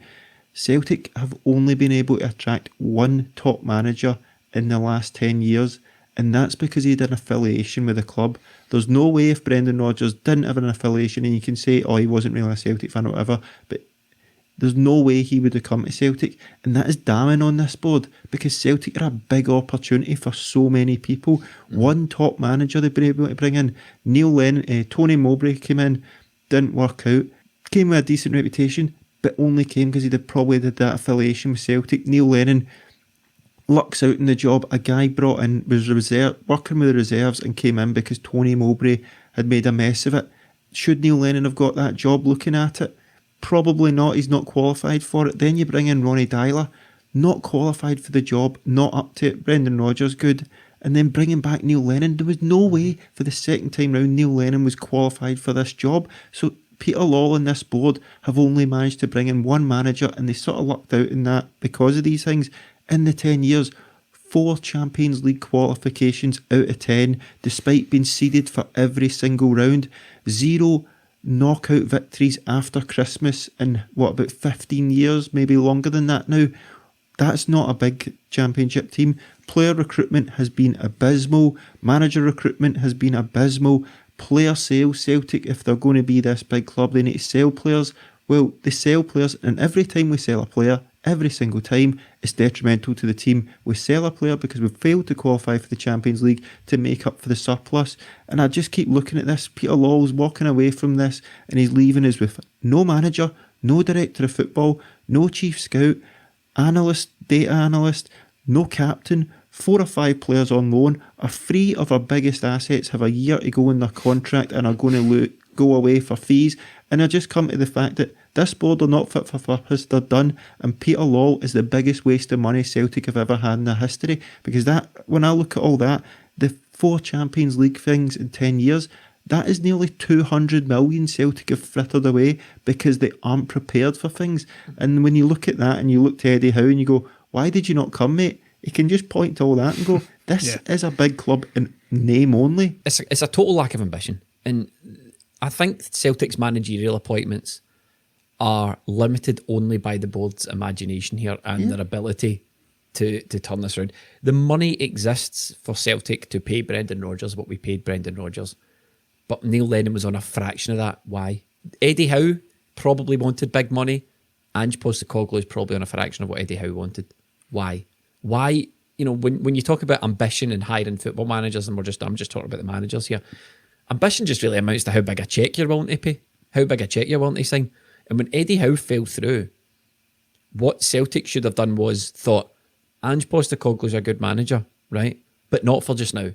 Celtic have only been able to attract one top manager in the last 10 years, and that's because he had an affiliation with the club. There's no way if Brendan Rodgers didn't have an affiliation, and you can say, he wasn't really a Celtic fan or whatever, but there's no way he would have come to Celtic. And that is damning on this board, because Celtic are a big opportunity for so many people. One top manager they've been able to bring in. Neil Lennon, Tony Mowbray came in, didn't work out, came with a decent reputation, but only came because he probably did that affiliation with Celtic. Neil Lennon lucks out in the job. A guy brought in, was working with the reserves and came in because Tony Mowbray had made a mess of it. Should Neil Lennon have got that job looking at it? Probably not. He's not qualified for it. Then you bring in Ronnie Dyler, not qualified for the job, not up to it. Brendan Rodgers, good. And then bringing back Neil Lennon. There was no way for the second time round Neil Lennon was qualified for this job. So Peter Lawwell and this board have only managed to bring in one manager, and they sort of lucked out in that because of these things. In the 10 years, 4 Champions League qualifications out of 10, despite being seeded for every single round. 0 knockout victories after Christmas in, about 15 years, maybe longer than that now. That's not a big championship team. Player recruitment has been abysmal. Manager recruitment has been abysmal. Player sales, Celtic, if they're going to be this big club, they need to sell players. Well, they sell players, and every time we sell a player, every single time, it's detrimental to the team. We sell a player because we've failed to qualify for the Champions League to make up for the surplus. And I just keep looking at this. Peter Lawwell's walking away from this, and he's leaving us with no manager, no director of football, no chief scout, analyst, data analyst, no captain. 4 or 5 players on loan. 3 of our biggest assets have a year to go in their contract and are going to go away for fees. And I just come to the fact that this board are not fit for purpose. They're done. And Peter Lawwell is the biggest waste of money Celtic have ever had in their history. Because that, when I look at all that, the 4 Champions League things in 10 years, that is nearly 200 million Celtic have frittered away because they aren't prepared for things. And when you look at that and you look to Eddie Howe and you go, why did you not come, mate? He can just point to all that and go, this is a big club in name only. It's a total lack of ambition. And I think Celtic's managerial appointments are limited only by the board's imagination here and their ability to turn this around. The money exists for Celtic to pay Brendan Rodgers what we paid Brendan Rodgers. But Neil Lennon was on a fraction of that. Why? Eddie Howe probably wanted big money. Ange Postecoglou is probably on a fraction of what Eddie Howe wanted. Why? Why, when you talk about ambition and hiring football managers, and I'm just talking about the managers here, ambition just really amounts to how big a cheque you're willing to pay, how big a cheque you're willing to sign. And when Eddie Howe fell through, what Celtic should have done was thought, Ange Postecoglou's a good manager, right? But not for just now.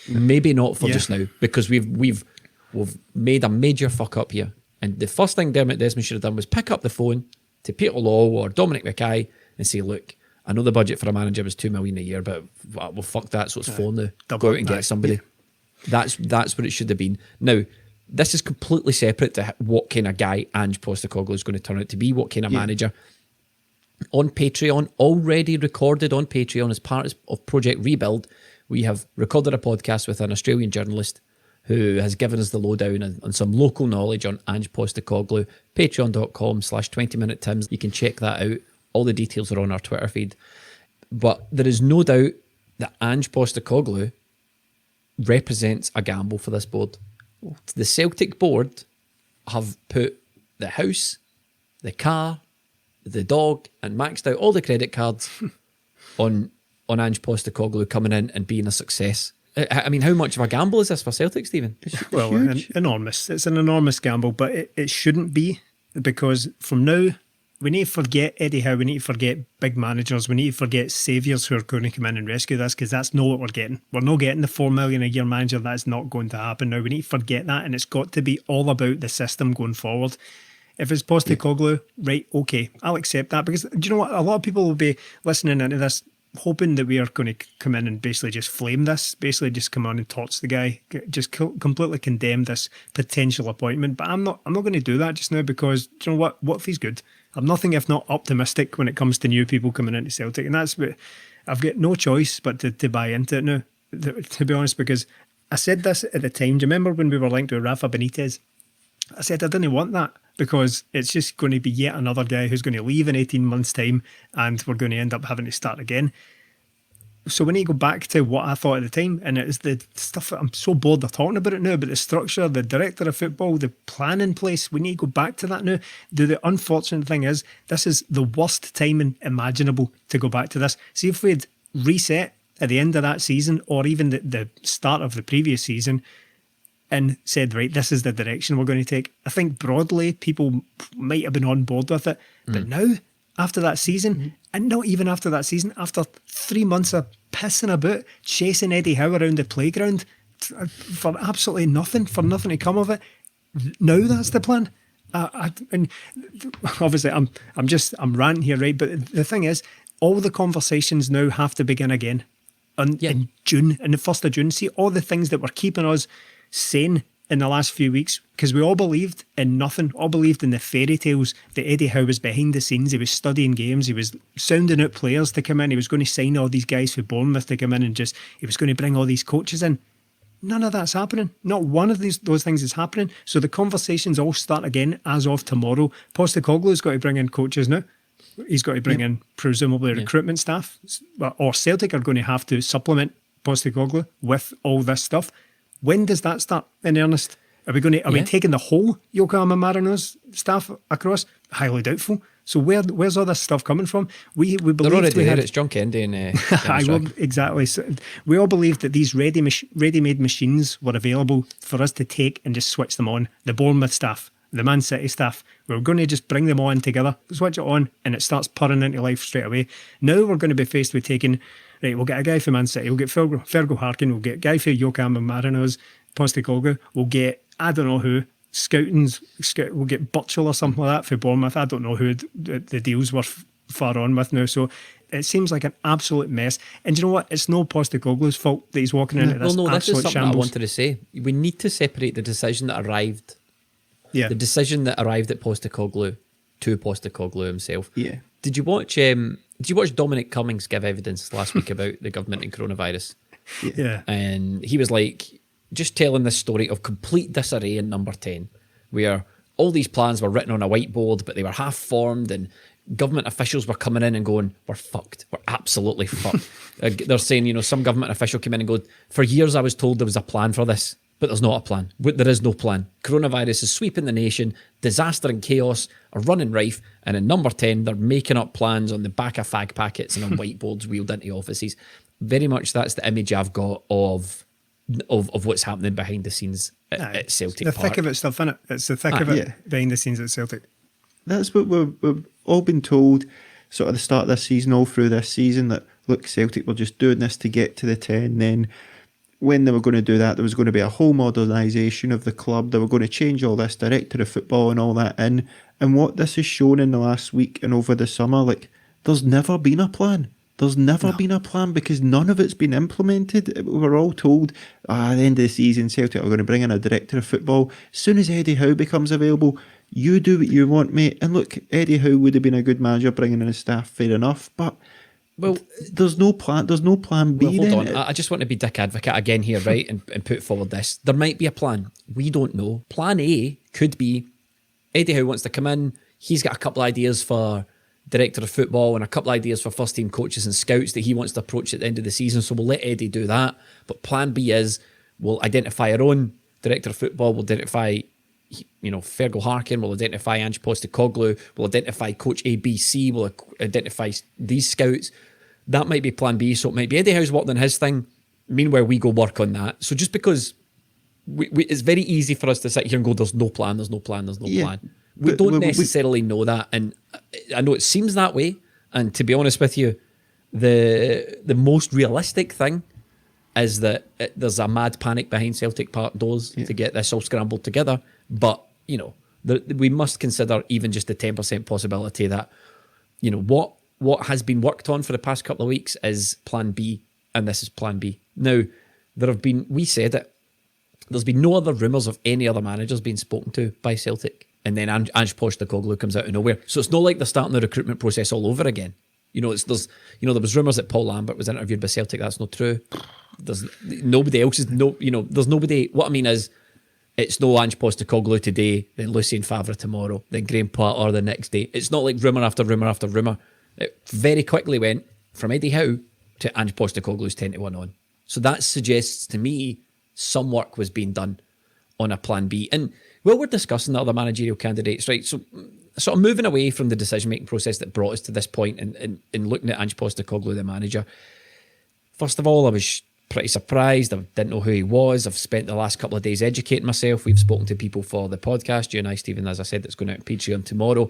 Maybe not for just now, because we've made a major fuck up here. And the first thing Dermot Desmond should have done was pick up the phone to Peter Lawwell or Dominic Mackay and say, look, I know the budget for a manager was $2 million a year, but well, fuck that, so it's 4 now. Go out and get somebody. Yeah. That's what it should have been. Now, this is completely separate to what kind of guy Ange Postecoglou is going to turn out to be, what kind of manager. On Patreon, already recorded on Patreon as part of Project Rebuild, we have recorded a podcast with an Australian journalist who has given us the lowdown on some local knowledge on Ange Postecoglou. Patreon.com/20Minute Tims. You can check that out. All the details are on our Twitter feed. But there is no doubt that Ange Postecoglou represents a gamble for this board. The Celtic board have put the house, the car, the dog, and maxed out all the credit cards on Ange Postecoglou coming in and being a success. I mean, how much of a gamble is this for Celtic, Stephen? Well, enormous. It's an enormous gamble, but it shouldn't be, because from now, we need to forget Eddie Howe, we need to forget big managers, we need to forget saviours who are going to come in and rescue this, because that's not what we're getting. We're not getting the $4 million a year manager. That's not going to happen now. We need to forget that, and it's got to be all about the system going forward. If it's Postecoglou, right, okay, I'll accept that, because do you know what? A lot of people will be listening into this hoping that we are going to come in and basically just flame this, basically just come on and torch the guy, just completely condemn this potential appointment. But I'm not going to do that just now, because do you know what if he's good? I'm nothing if not optimistic when it comes to new people coming into Celtic, and that's what I've got no choice but to buy into it now, to be honest, because I said this at the time. Do you remember when we were linked to Rafa Benitez? I said I didn't want that, because it's just going to be yet another guy who's going to leave in 18 months' time, and we're going to end up having to start again. So we need to go back to what I thought at the time, and it's the stuff that I'm so bored of talking about it now, but the structure, the director of football, the plan in place, we need to go back to that now. The unfortunate thing is, this is the worst timing imaginable to go back to this. See, if we'd reset at the end of that season, or even the start of the previous season, and said, right, this is the direction we're going to take, I think broadly people might have been on board with it. But now, after that season, and not even after that season, after 3 months of pissing about, chasing Eddie Howe around the playground for absolutely nothing, for nothing to come of it, now that's the plan. And obviously I'm ranting here, right? But the thing is, all the conversations now have to begin again in June, in the 1st of June. See, all the things that were keeping us sane in the last few weeks, because we all believed in nothing, all believed in the fairy tales that Eddie Howe was behind the scenes. He was studying games, he was sounding out players to come in, he was going to sign all these guys for Bournemouth to come in, and he was going to bring all these coaches in. None of that's happening. Not one of those things is happening. So the conversations all start again as of tomorrow. Postecoglou's got to bring in coaches now. He's got to bring in presumably recruitment staff, or Celtic are going to have to supplement Postecoglou with all this stuff. When does that start in earnest? Are we taking the whole Yokohama Marinos staff across? Highly doubtful. So where's all this stuff coming from? We believe they're already there. It's John Kennedy and exactly. So we all believed that these ready-made machines were available for us to take and just switch them on. The Bournemouth staff, the Man City staff, we're going to just bring them on together, switch it on, and it starts purring into life straight away. Now we're going to be faced with taking, right, we'll get a guy for Man City, we'll get Fergal Harkin, we'll get a guy for Yokohama Marinos, Postecoglou, we'll get, I don't know who, we'll get Burchell or something like that for Bournemouth. I don't know who the deals were far on with now. So it seems like an absolute mess. And you know what? It's no Postecoglou's fault that he's walking into this absolute this is something shambles. I wanted to say. We need to separate the decision that arrived. Yeah. The decision that arrived at Postecoglou to Postecoglou himself. Yeah. Did you watch Dominic Cummings give evidence last week about the government and coronavirus? Yeah. And he was like, just telling this story of complete disarray in number 10, where all these plans were written on a whiteboard, but they were half formed, and government officials were coming in and going, we're fucked. We're absolutely fucked. They're saying, some government official came in and go, for years I was told there was a plan for this, but there's not a plan. There is no plan. Coronavirus is sweeping the nation. Disaster and chaos are running rife. And in number 10, they're making up plans on the back of fag packets and on whiteboards wheeled into offices. Very much that's the image I've got of what's happening behind the scenes at Celtic Park. The thick of it stuff, innit? It's the thick of it behind the scenes at Celtic. That's what we've all been told sort of the start of this season, all through this season, that look, Celtic were just doing this to get to the 10. Then when they were going to do that, there was going to be a whole modernisation of the club. They were going to change all this, director of football and all that in. And what this has shown in the last week and over the summer, like, there's never been a plan. There's never been a plan, because none of it's been implemented. We were all told, at the end of the season, Celtic are going to bring in a director of football. As soon as Eddie Howe becomes available, you do what you want, mate. And look, Eddie Howe would have been a good manager bringing in his staff, fair enough. But Well, there's no plan. There's no plan B. well, hold then. on. I just want to be dick advocate again here, right? and put forward this. There might be a plan. We don't know. Plan A could be Eddie Howe wants to come in. He's got a couple of ideas for director of football and a couple of ideas for first team coaches and scouts that he wants to approach at the end of the season. So we'll let Eddie do that. But plan B is we'll identify our own director of football. We'll identify, Fergal Harkin. We'll identify Ange Postecoglou. We'll identify coach ABC. We'll identify these scouts. That might be plan B. So it might be Eddie Howe's working on his thing. Meanwhile, we go work on that. So just because it's very easy for us to sit here and go, there's no plan, there's no plan, there's no plan. We don't necessarily know that. And I know it seems that way. And to be honest with you, the most realistic thing is that there's a mad panic behind Celtic Park doors to get this all scrambled together. But, we must consider even just the 10% possibility that, what has been worked on for the past couple of weeks is plan B, and this is plan B. Now, we said it, there's been no other rumours of any other managers being spoken to by Celtic. And then Ange Postecoglou comes out of nowhere. So it's not like they're starting the recruitment process all over again. There was rumours that Paul Lambert was interviewed by Celtic. That's not true. There's nobody else there's nobody. What I mean is, it's no Ange Postecoglou today, then Lucien Favre tomorrow, then Graham Potter the next day. It's not like rumour after rumour after rumour. It very quickly went from Eddie Howe to Ange Postecoglou's 10-1 on. So that suggests to me some work was being done on a plan B. And while we're discussing the other managerial candidates, right, so sort of moving away from the decision-making process that brought us to this point and looking at Ange Postecoglou, the manager, first of all, I was pretty surprised. I didn't know who he was. I've spent the last couple of days educating myself. We've spoken to people for the podcast, you and I, Stephen, as I said, that's going out on Patreon tomorrow.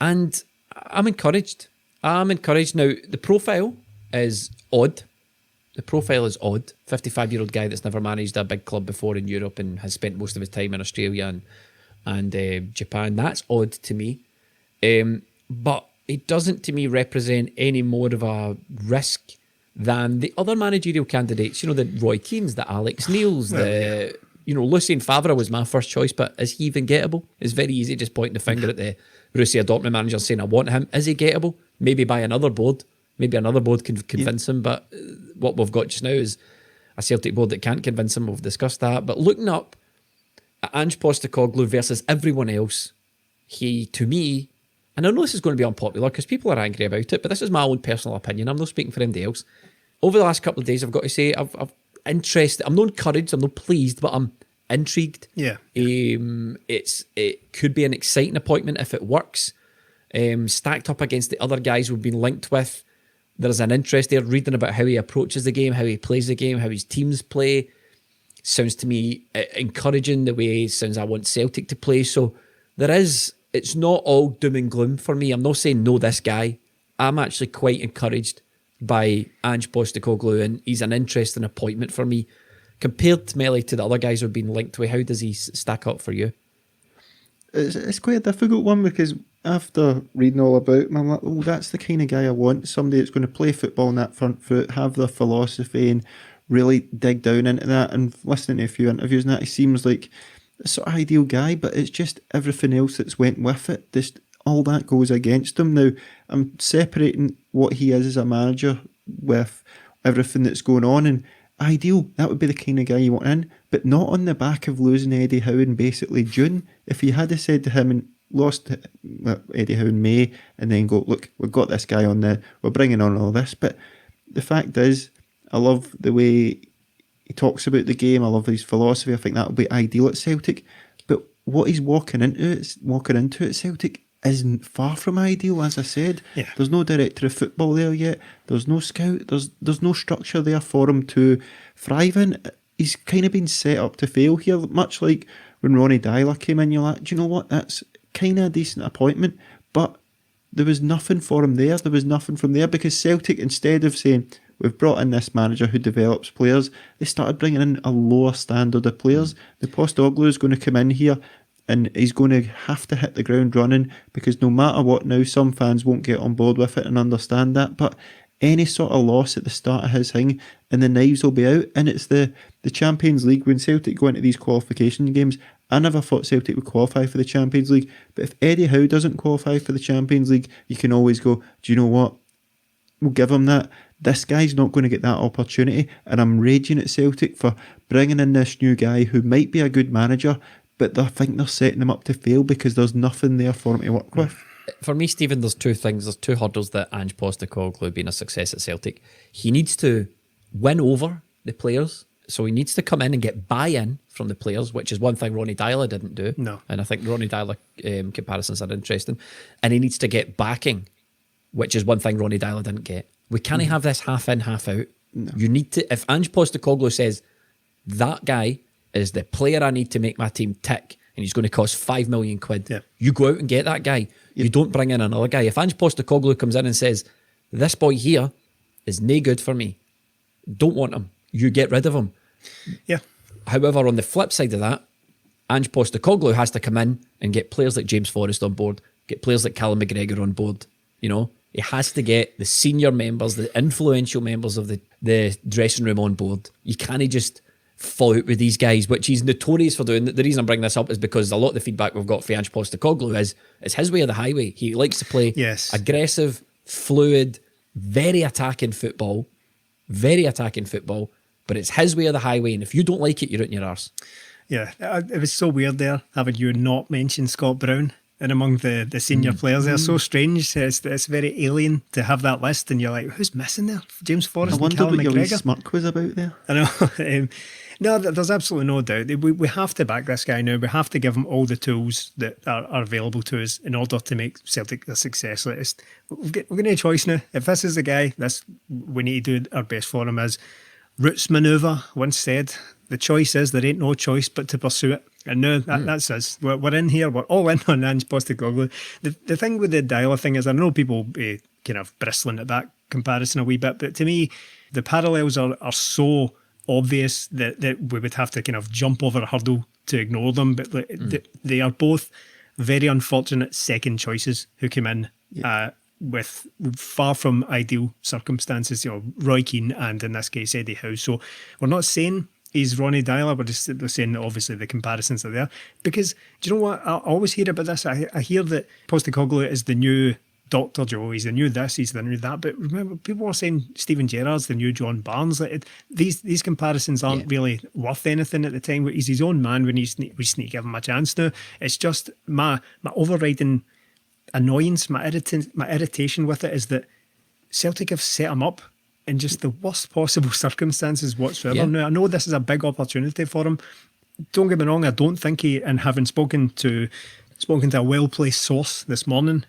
And I'm encouraged. Now, the profile is odd. 55-year-old guy that's never managed a big club before in Europe and has spent most of his time in Australia and Japan. That's odd to me. But it doesn't, to me, represent any more of a risk than the other managerial candidates. The Roy Keanes, the Alex Neils, Lucien Favre was my first choice, but is he even gettable? It's very easy just pointing the finger at the Borussia Dortmund manager saying, I want him. Is he gettable? Maybe by another board. Maybe another board can convince him, but what we've got just now is a Celtic board that can't convince him. We've discussed that. But looking up at Ange Postecoglou versus everyone else, he, to me, and I know this is going to be unpopular because people are angry about it, but this is my own personal opinion. I'm not speaking for anybody else. Over the last couple of days, I've got to say, I've interested. I'm not encouraged, I'm not pleased, but I'm intrigued. Yeah. It could be an exciting appointment if it works. Stacked up against the other guys we've been linked with. There's an interest there reading about how he approaches the game, how he plays the game, how his teams play. Sounds to me encouraging the way it sounds I want Celtic to play. So it's not all doom and gloom for me. I'm not saying no this guy. I'm actually quite encouraged by Ange Postecoglou, and he's an interesting appointment for me. Compared to Melly to the other guys who've been linked with, how does he stack up for you? It's quite a difficult one because after reading all about him, I'm like, that's the kind of guy I want. Somebody that's going to play football on that front foot, have their philosophy and really dig down into that. And listening to a few interviews and that, he seems like a sort of ideal guy, but it's just everything else that's went with it. Just all that goes against him. Now, I'm separating what he is as a manager with everything that's going on, and ideal, that would be the kind of guy you want in, but not on the back of losing Eddie Howe in basically June. If you had said to him and lost Eddie Howe in May and then go, look, we've got this guy we're bringing on all this, but the fact is, I love the way he talks about the game, I love his philosophy, I think that would be ideal at Celtic, but what he's walking into at Celtic isn't far from ideal, as I said. Yeah. There's no director of football there yet. There's no scout. There's no structure there for him to thrive in. He's kind of been set up to fail here, much like when Ronnie Dyler came in. You're like, do you know what? That's kind of a decent appointment, but there was nothing for him there. There was nothing from there because Celtic, instead of saying, we've brought in this manager who develops players, they started bringing in a lower standard of players. The Postecoglou is going to come in here and he's going to have to hit the ground running because no matter what now, some fans won't get on board with it and understand that. But any sort of loss at the start of his thing and the knives will be out. And it's the Champions League. When Celtic go into these qualification games, I never thought Celtic would qualify for the Champions League. But if Eddie Howe doesn't qualify for the Champions League, you can always go, do you know what? we'll give him that. This guy's not going to get that opportunity, and I'm raging at Celtic for bringing in this new guy who might be a good manager, but I think they're setting him up to fail because there's nothing there for him to work with. For me, Stephen, there's two things. There's two hurdles that Ange Postecoglou being a success at Celtic. He needs to win over the players. So he needs to come in and get buy-in from the players, which is one thing Ronnie Dyler didn't do. No. And I think Ronnie Dyler comparisons are interesting. And he needs to get backing, which is one thing Ronnie Dyler didn't get. We can't have this half in, half out. No. You need to, if Ange Postecoglou says, that guy is the player I need to make my team tick, and he's going to cost 5 million quid, you go out and get that guy. You don't bring in another guy. If Ange Postecoglou comes in and says, this boy here is nae good for me, don't want him, you get rid of him. Yeah. However, on the flip side of that, Ange Postecoglou has to come in and get players like James Forrest on board, get players like Callum McGregor on board. You know, he has to get the senior members, the influential members of the dressing room on board. You can't just fall out with these guys, which he's notorious for doing. The reason I'm bringing this up is because a lot of the feedback we've got for Ange Postecoglou is it's his way or the highway. He likes to play aggressive, fluid, very attacking football, but it's his way or the highway, and if you don't like it, you're out in your arse. Yeah, it was so weird there, having you not mention Scott Brown and among the senior players. They're so strange. It's very alien to have that list, and you're like, who's missing there? James Forrest and I wonder Callum what your wee McGregor. smirk was about there. I know. No, there's absolutely no doubt. We have to back this guy now. We have to give him all the tools that are available to us in order to make Celtic a success. We've got no choice now. If this is the guy, we need to do our best for him. As Roots Manoeuvre once said, the choice is there ain't no choice but to pursue it. And now that's us. We're in here. We're all in on Ange Postecoglou. The thing with the Dyler thing is, I know people be kind of bristling at that comparison a wee bit, but to me, the parallels are so obvious that we would have to kind of jump over a hurdle to ignore them. But they are both very unfortunate second choices who came in with far from ideal circumstances. You know, Roy Keane and in this case Eddie Howe. So we're not saying he's Ronnie Dyler, we're just saying that obviously the comparisons are there. Because do you know what? I always hear about this. I hear that Postecoglou is the new Dr. Joe, he's the new this, he's the new that. But remember, people were saying Steven Gerrard's the new John Barnes. These comparisons aren't really worth anything at the time. He's his own man when we just need to give him a chance now. It's just my overriding annoyance, my irritation with it is that Celtic have set him up in just the worst possible circumstances whatsoever. Now, I know this is a big opportunity for him. Don't get me wrong, I don't think he, and having spoken to a well-placed source this morning,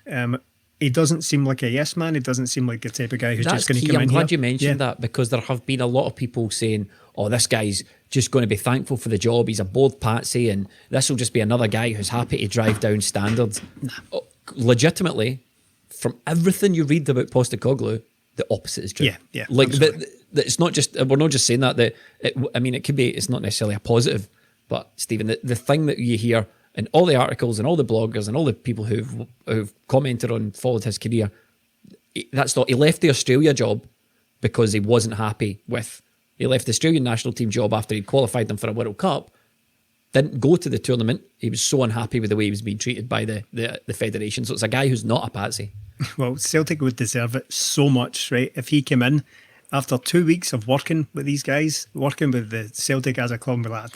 he doesn't seem like a yes man. He doesn't seem like the type of guy who's just going to come in here. I'm glad you mentioned that, because there have been a lot of people saying, oh, this guy's just going to be thankful for the job. He's a bold patsy and this will just be another guy who's happy to drive down standards. Legitimately, from everything you read about Postecoglou, the opposite is true. Yeah. Like, it's not just, we're not just saying that it could be, it's not necessarily a positive, but Stephen, the thing that you hear in all the articles and all the bloggers and all the people who've commented on, followed his career, he left the Australia job because he wasn't happy with, he left the Australian national team job after he qualified them for a World Cup, didn't go to the tournament. He was so unhappy with the way he was being treated by the federation. So it's a guy who's not a patsy. Well, Celtic would deserve it so much, right? If he came in after 2 weeks of working with these guys, working with the Celtic as a club, be like,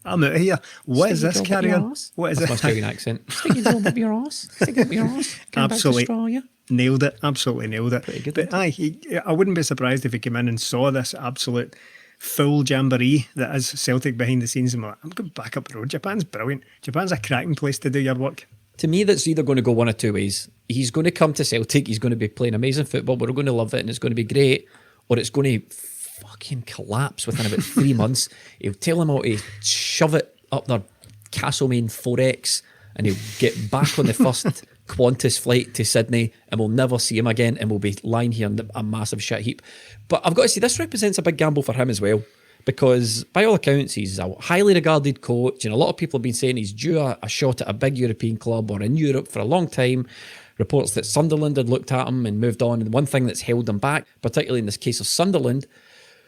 I'm out of here. What is this carry on? What is That's this? my Australian accent. Stick your job up your arse. Stick it up your arse. Come back to Absolutely. Australia. Nailed it. Absolutely nailed it. Pretty good, But I wouldn't be surprised if he came in and saw this absolute full jamboree that is Celtic behind the scenes and like, I'm going back up the road. Japan's brilliant. Japan's a cracking place to do your work. To me, that's either going to go one of two ways. He's going to come to Celtic, he's going to be playing amazing football, we're going to love it and it's going to be great, or it's going to fucking collapse within about 3 months. He'll tell them all to shove it up their Castlemaine 4X and he'll get back on the first Qantas flight to Sydney and we'll never see him again and we'll be lying here in a massive shit heap. But I've got to say, this represents a big gamble for him as well, because by all accounts he's a highly regarded coach and a lot of people have been saying he's due a shot at a big European club or in Europe for a long time. Reports that Sunderland had looked at him and moved on, and one thing that's held him back, particularly in this case of Sunderland,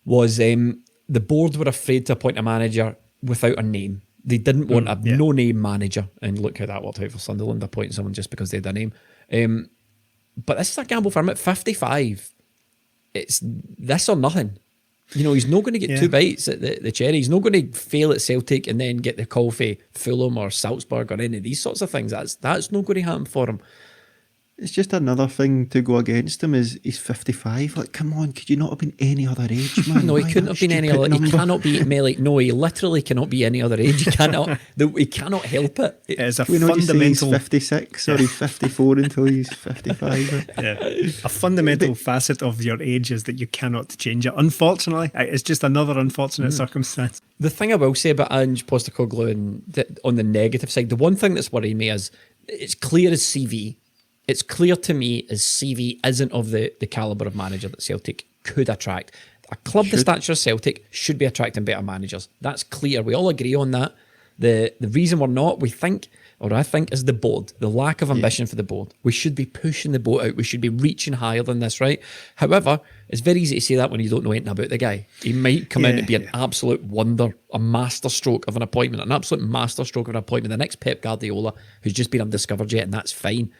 was the board were afraid to appoint a manager without a name. They didn't want a no-name manager, and look how that worked out for Sunderland, appointing someone just because they had a name. But this is a gamble for him at 55. it's this or nothing. You know, he's not going to get two bites at the cherry. He's not going to fail at Celtic and then get the call for Fulham or Salzburg or any of these sorts of things. That's not going to happen for him. It's just another thing to go against him is he's 55. Like, come on, could you not have been any other age, man? No, he couldn't have been any other. He cannot be Melly. No, he literally cannot be any other age. He cannot. He cannot help it. It's a we know fundamental. He's 56 or he's 54 until he's 55. A fundamental facet of your age is that you cannot change it. Unfortunately, it's just another unfortunate circumstance. The thing I will say about Ange Postecoglou and on the negative side, the one thing that's worrying me is it's clear as CV. It's clear to me as CV isn't of the calibre of manager that Celtic could attract. A club the stature of Celtic should be attracting better managers. That's clear. We all agree on that. The reason we're not, I think, is the board. The lack of ambition for the board. We should be pushing the boat out. We should be reaching higher than this, right? However, it's very easy to say that when you don't know anything about the guy. He might come in and be an absolute wonder, a masterstroke of an appointment, the next Pep Guardiola who's just been undiscovered yet, and that's fine.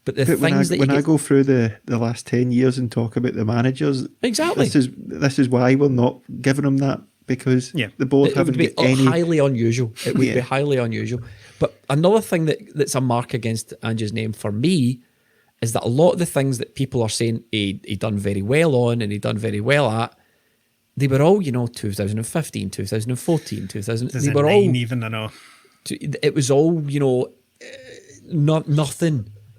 But when I go through the last 10 years and talk about the managers, exactly, this is why we're not giving them that, because the board haven't got any. Highly unusual. It would be highly unusual. But another thing that's a mark against Ange's name for me is that a lot of the things that people are saying he done very well on and he done very well at, they were all 2015, 2014, 2000. They were all even I know. It was all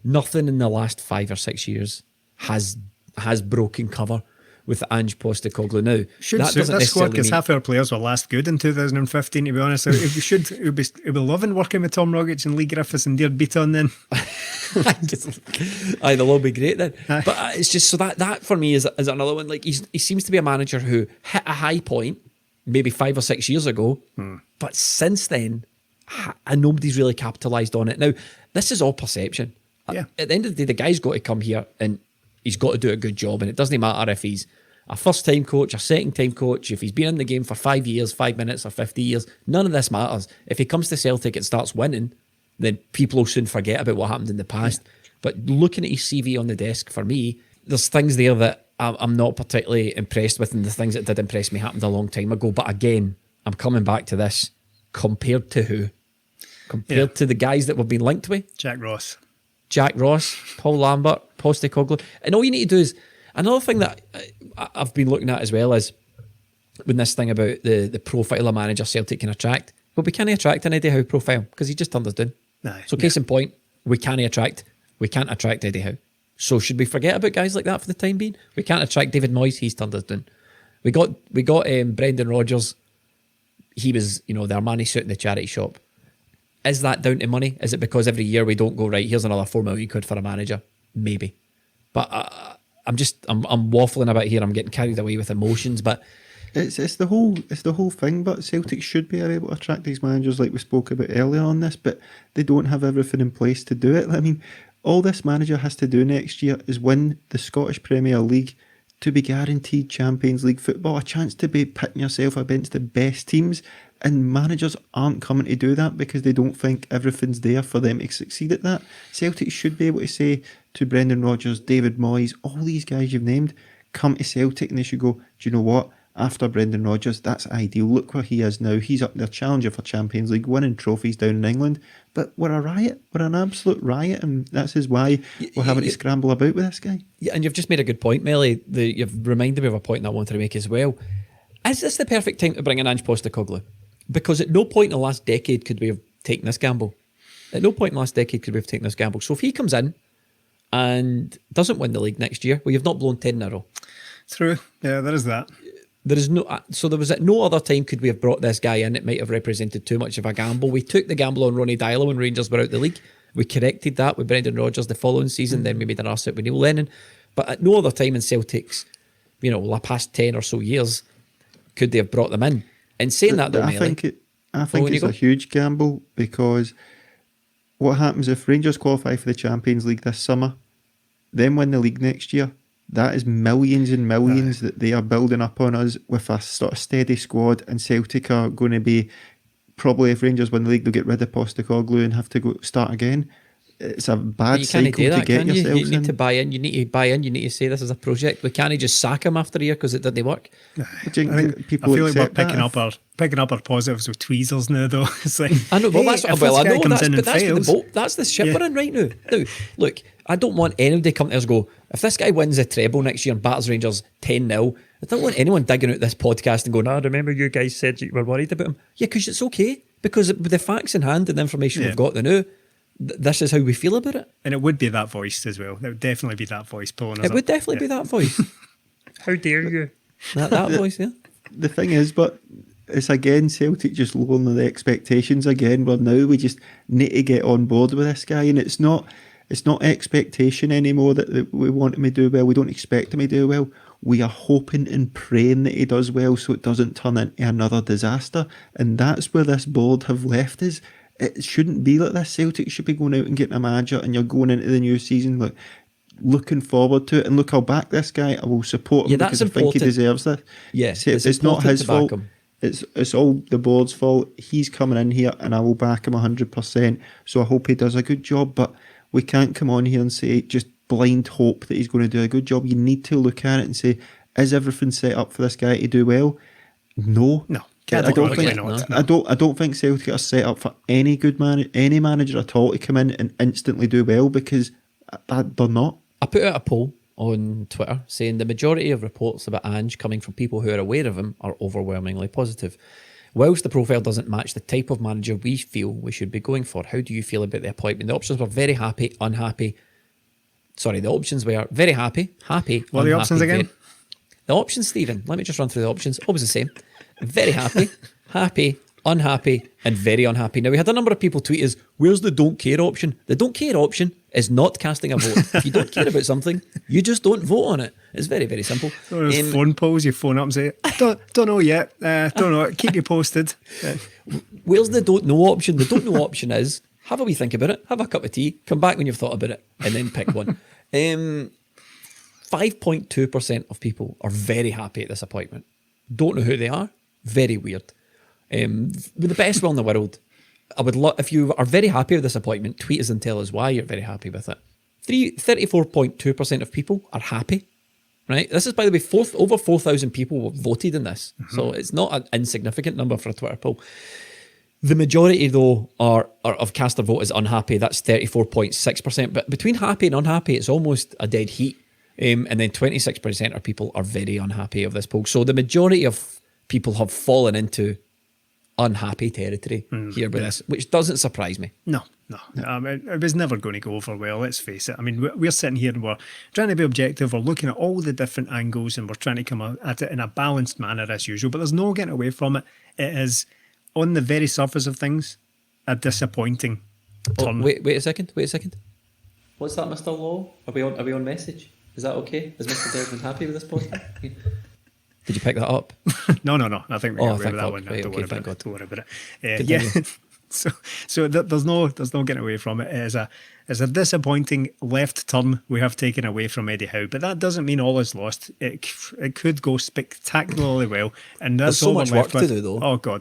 Nothing in the last 5 or 6 years has broken cover with Ange Postecoglou. Now, should suit this squad because half our players were last good in 2015. To be honest, it would be loving working with Tom Rogic and Lee Griffiths and Dear Beaton then. They'll all be great then. But it's just so that for me is another one. Like he seems to be a manager who hit a high point maybe 5 or 6 years ago, but since then, and nobody's really capitalised on it. Now, this is all perception. Yeah. At the end of the day, the guy's got to come here and he's got to do a good job. And it doesn't matter if he's a first-time coach, a second-time coach, if he's been in the game for 5 years, 5 minutes, or 50 years. None of this matters. If he comes to Celtic and starts winning, then people will soon forget about what happened in the past. Yeah. But looking at his CV on the desk, for me, there's things there that I'm not particularly impressed with, and the things that did impress me happened a long time ago. But again, I'm coming back to this. Compared to who? Compared to the guys that we've been linked with? Jack Ross, Paul Lambert, Postecoglou. And all you need to do is, another thing that I've been looking at as well is, when this thing about the profile of manager Celtic can attract, well, we can't attract an Eddie Howe profile because he just turned us down. So case in point, we can't attract Eddie Howe. So should we forget about guys like that for the time being? We can't attract David Moyes, he's turned us down. We got Brendan Rodgers, he was, the Armani suit in the charity shop. Is that down to money? Is it because every year we don't go, right, here's another 4 million quid for a manager? Maybe. But I'm waffling about here. I'm getting carried away with emotions. But it's the whole thing. But Celtic should be able to attract these managers, like we spoke about earlier on this. But they don't have everything in place to do it. I mean, all this manager has to do next year is win the Scottish Premier League to be guaranteed Champions League football, a chance to be pitting yourself against the best teams. And managers aren't coming to do that because they don't think everything's there for them to succeed at that. Celtic should be able to say to Brendan Rodgers, David Moyes, all these guys you've named, come to Celtic, and they should go, do you know what? After Brendan Rodgers, that's ideal. Look where he is now. He's up there challenger for Champions League, winning trophies down in England. But we're a riot. We're an absolute riot, and that's why we're having to scramble about with this guy. Yeah, and you've just made a good point, Melly. You've reminded me of a point that I wanted to make as well. Is this the perfect time to bring in Ange Postecoglou? Because at no point in the last decade could we have taken this gamble. So if he comes in and doesn't win the league next year, well, you've not blown 10 in a row. True. Yeah, there is that. There was at no other time could we have brought this guy in. It might have represented too much of a gamble. We took the gamble on Ronnie Dylo when Rangers were out the league. We corrected that with Brendan Rodgers the following season. Then we made an arse out with Neil Lennon. But at no other time in Celtic's, the past 10 or so years, could they have brought them in. And saying that, though, I think it's a huge gamble, because what happens if Rangers qualify for the Champions League this summer, then win the league next year? That is millions and millions that they are building up on us with a sort of steady squad, and Celtic are going to be, probably if Rangers win the league, they'll get rid of Postecoglou and have to go start again. it's a But bad you can't cycle do that, to get can you? yourself You need in. to buy in. You need to buy in. You need to say this is a project. We can't just sack him after a year because it didn't work. Do I you think think people I feel like we're accept that? picking up our positives with tweezers now, though. It's like, I know, well, hey, that's if well, this I guy know comes that's, in but and that's fails, the boat. That's the ship Yeah. we're in right now. Now, look, I don't want anybody to come to us and go, if this guy wins a treble next year and batters Rangers 10-0, I don't want anyone digging out this podcast and going, I remember you guys said you were worried about him. Yeah, because it's okay. Because with the facts in hand and the information Yeah. we've got now, this is how we feel about it. and it would be that voice as well. It would definitely be that voice pulling us It would up. definitely be that voice. How dare you? that voice, yeah. The thing is, but it's again Celtic just lowering the expectations again. Well, now we just need to get on board with this guy, and it's not expectation anymore that we want him to do well. We don't expect him to do well. We are hoping and praying that he does well, so it doesn't turn into another disaster. And that's where this board have left us. It shouldn't be like this. Celtic should be going out and getting a manager, and you're going into the new season looking forward to it. And look, I'll back this guy. I will support him Yeah, because that's I think he important. deserves this. Yeah, It's not important his to back fault. him. It's all the board's fault. He's coming in here, and I will back him 100%. So I hope he does a good job. But we can't come on here and say just blind hope that he's going to do a good job. You need to look at it and say, is everything set up for this guy to do well? No. I don't think. not. I don't think Celtic are set up for any good any manager at all to come in and instantly do well, because they're not. I put out a poll on Twitter saying the majority of reports about Ange coming from people who are aware of him are overwhelmingly positive. Whilst the profile doesn't match the type of manager we feel we should be going for, how do you feel about the appointment? The options were very happy, unhappy. Sorry, the options were very happy, happy, What are the unhappy, options again? The options, Stephen, let me just run through the options. Always the same. Very happy, happy, unhappy, and very unhappy. Now, we had a number of people tweet us, where's the don't care option? The don't care option is not casting a vote. If you don't care about something, you just don't vote on it. It's very, very simple. One of those phone polls, you phone up and say, don't know yet, don't know, keep you posted. Where's the don't know option? The don't know option is have a wee think about it, have a cup of tea, come back when you've thought about it, and then pick one. 5.2% of people are very happy at this appointment. Don't know who they are. Very weird. With the best will in the world, I would love, if you are very happy with this appointment, tweet us and tell us why you're very happy with it. 34.2% of people are happy. Right? This is, by the way, over 4,000 people voted in this. So it's not an insignificant number for a Twitter poll. The majority, though, are of cast their vote as unhappy. That's 34.6%. But between happy and unhappy, it's almost a dead heat. And then 26% of people are very unhappy of this poll. So the majority of people have fallen into unhappy territory here with this, which doesn't surprise me. No. It was never going to go over well, let's face it. I mean, we're sitting here and we're trying to be objective. We're looking at all the different angles and we're trying to come at it in a balanced manner as usual, but there's no getting away from it. It is, on the very surface of things, a disappointing turn. Wait a second. What's that, Mr. Law? Are we on message? Is that okay? Is Mr. Desmond happy with this podcast? Did you pick that up? No. I think we got away with that God. one. Right, Don't okay, worry thank about it. God. Don't worry about it. Yeah. So there's no getting away from it. It is a disappointing left turn we have taken away from Eddie Howe, but that doesn't mean all is lost. It could go spectacularly well, and that's There's so all much we're left work to with. do, though. Oh God,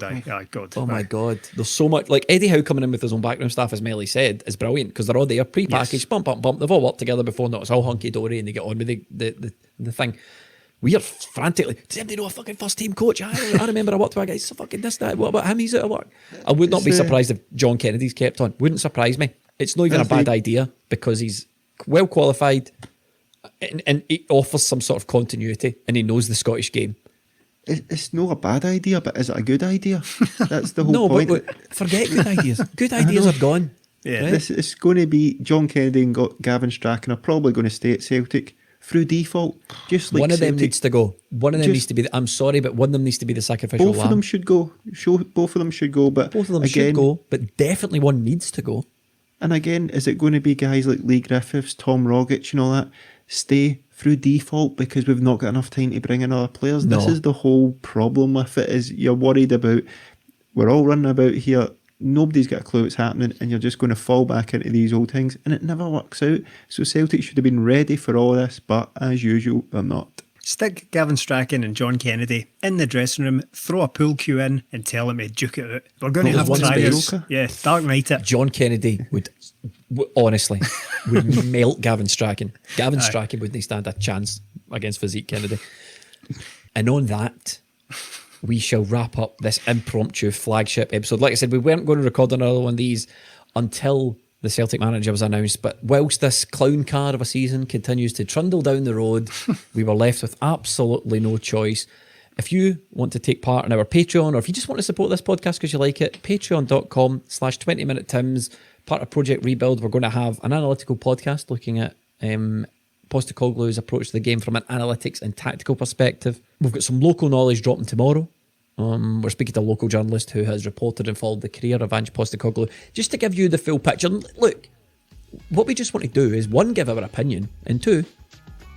God. Oh my God. There's so much. Like Eddie Howe coming in with his own background staff, as Melly said, is brilliant because they're all there, pre-packaged, bump. They've all worked together before, no, it's all hunky-dory and they get on with the thing. We are frantically, does anybody know a fucking first team coach? I remember I worked with a guy, so fucking this, that. What about him? He's out of work. I would not be surprised if John Kennedy's kept on. Wouldn't surprise me. It's not even a bad idea because he's well qualified and he offers some sort of continuity and he knows the Scottish game. It's not a bad idea, but is it a good idea? That's the whole point. But forget good ideas. Good ideas are gone. Yeah. Right? It's going to be John Kennedy and Gavin Strachan are probably going to stay at Celtic through default. Just like one of them Celtic, needs to go. One of them needs to be. I'm sorry, but one of them needs to be the sacrificial both lamb. of them should go. Both of them should go. But Both of them again, should go, but definitely one needs to go. And again, is it going to be guys like Lee Griffiths, Tom Rogic, and all that stay through default because we've not got enough time to bring in other players? No. This is the whole problem with it. Is you're worried about. We're all running about here. Nobody's got a clue what's happening, and you're just going to fall back into these old things, and it never works out. So Celtic should have been ready for all this, but as usual, they're not. Stick Gavin Strachan and John Kennedy in the dressing room, throw a pool cue in, and tell them to duke it out. We're going to Well, have there's one trials. space. Yeah, Dark Knight it. John Kennedy would honestly, would melt Gavin Strachan. Gavin Strachan wouldn't stand a chance against Physique Kennedy. And on that, we shall wrap up this impromptu flagship episode. Like I said, we weren't going to record another one of these until the Celtic manager was announced, but whilst this clown car of a season continues to trundle down the road, we were left with absolutely no choice. If you want to take part in our Patreon, or if you just want to support this podcast because you like it, patreon.com/20minutetims, part of Project Rebuild. We're going to have an analytical podcast looking at Postecoglou's approach to the game from an analytics and tactical perspective. We've got some local knowledge dropping tomorrow. We're speaking to a local journalist who has reported and followed the career of Ange Postecoglou, just to give you the full picture. Look, what we just want to do is, one, give our opinion, and two,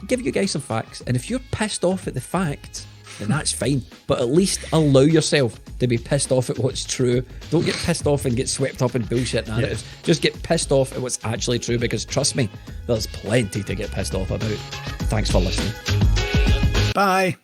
give you guys some facts. And if you're pissed off at the facts, then that's fine. But at least allow yourself to be pissed off at what's true. Don't get pissed off and get swept up in bullshit narratives. Yeah. Just get pissed off at what's actually true, because trust me, there's plenty to get pissed off about. Thanks for listening. Bye.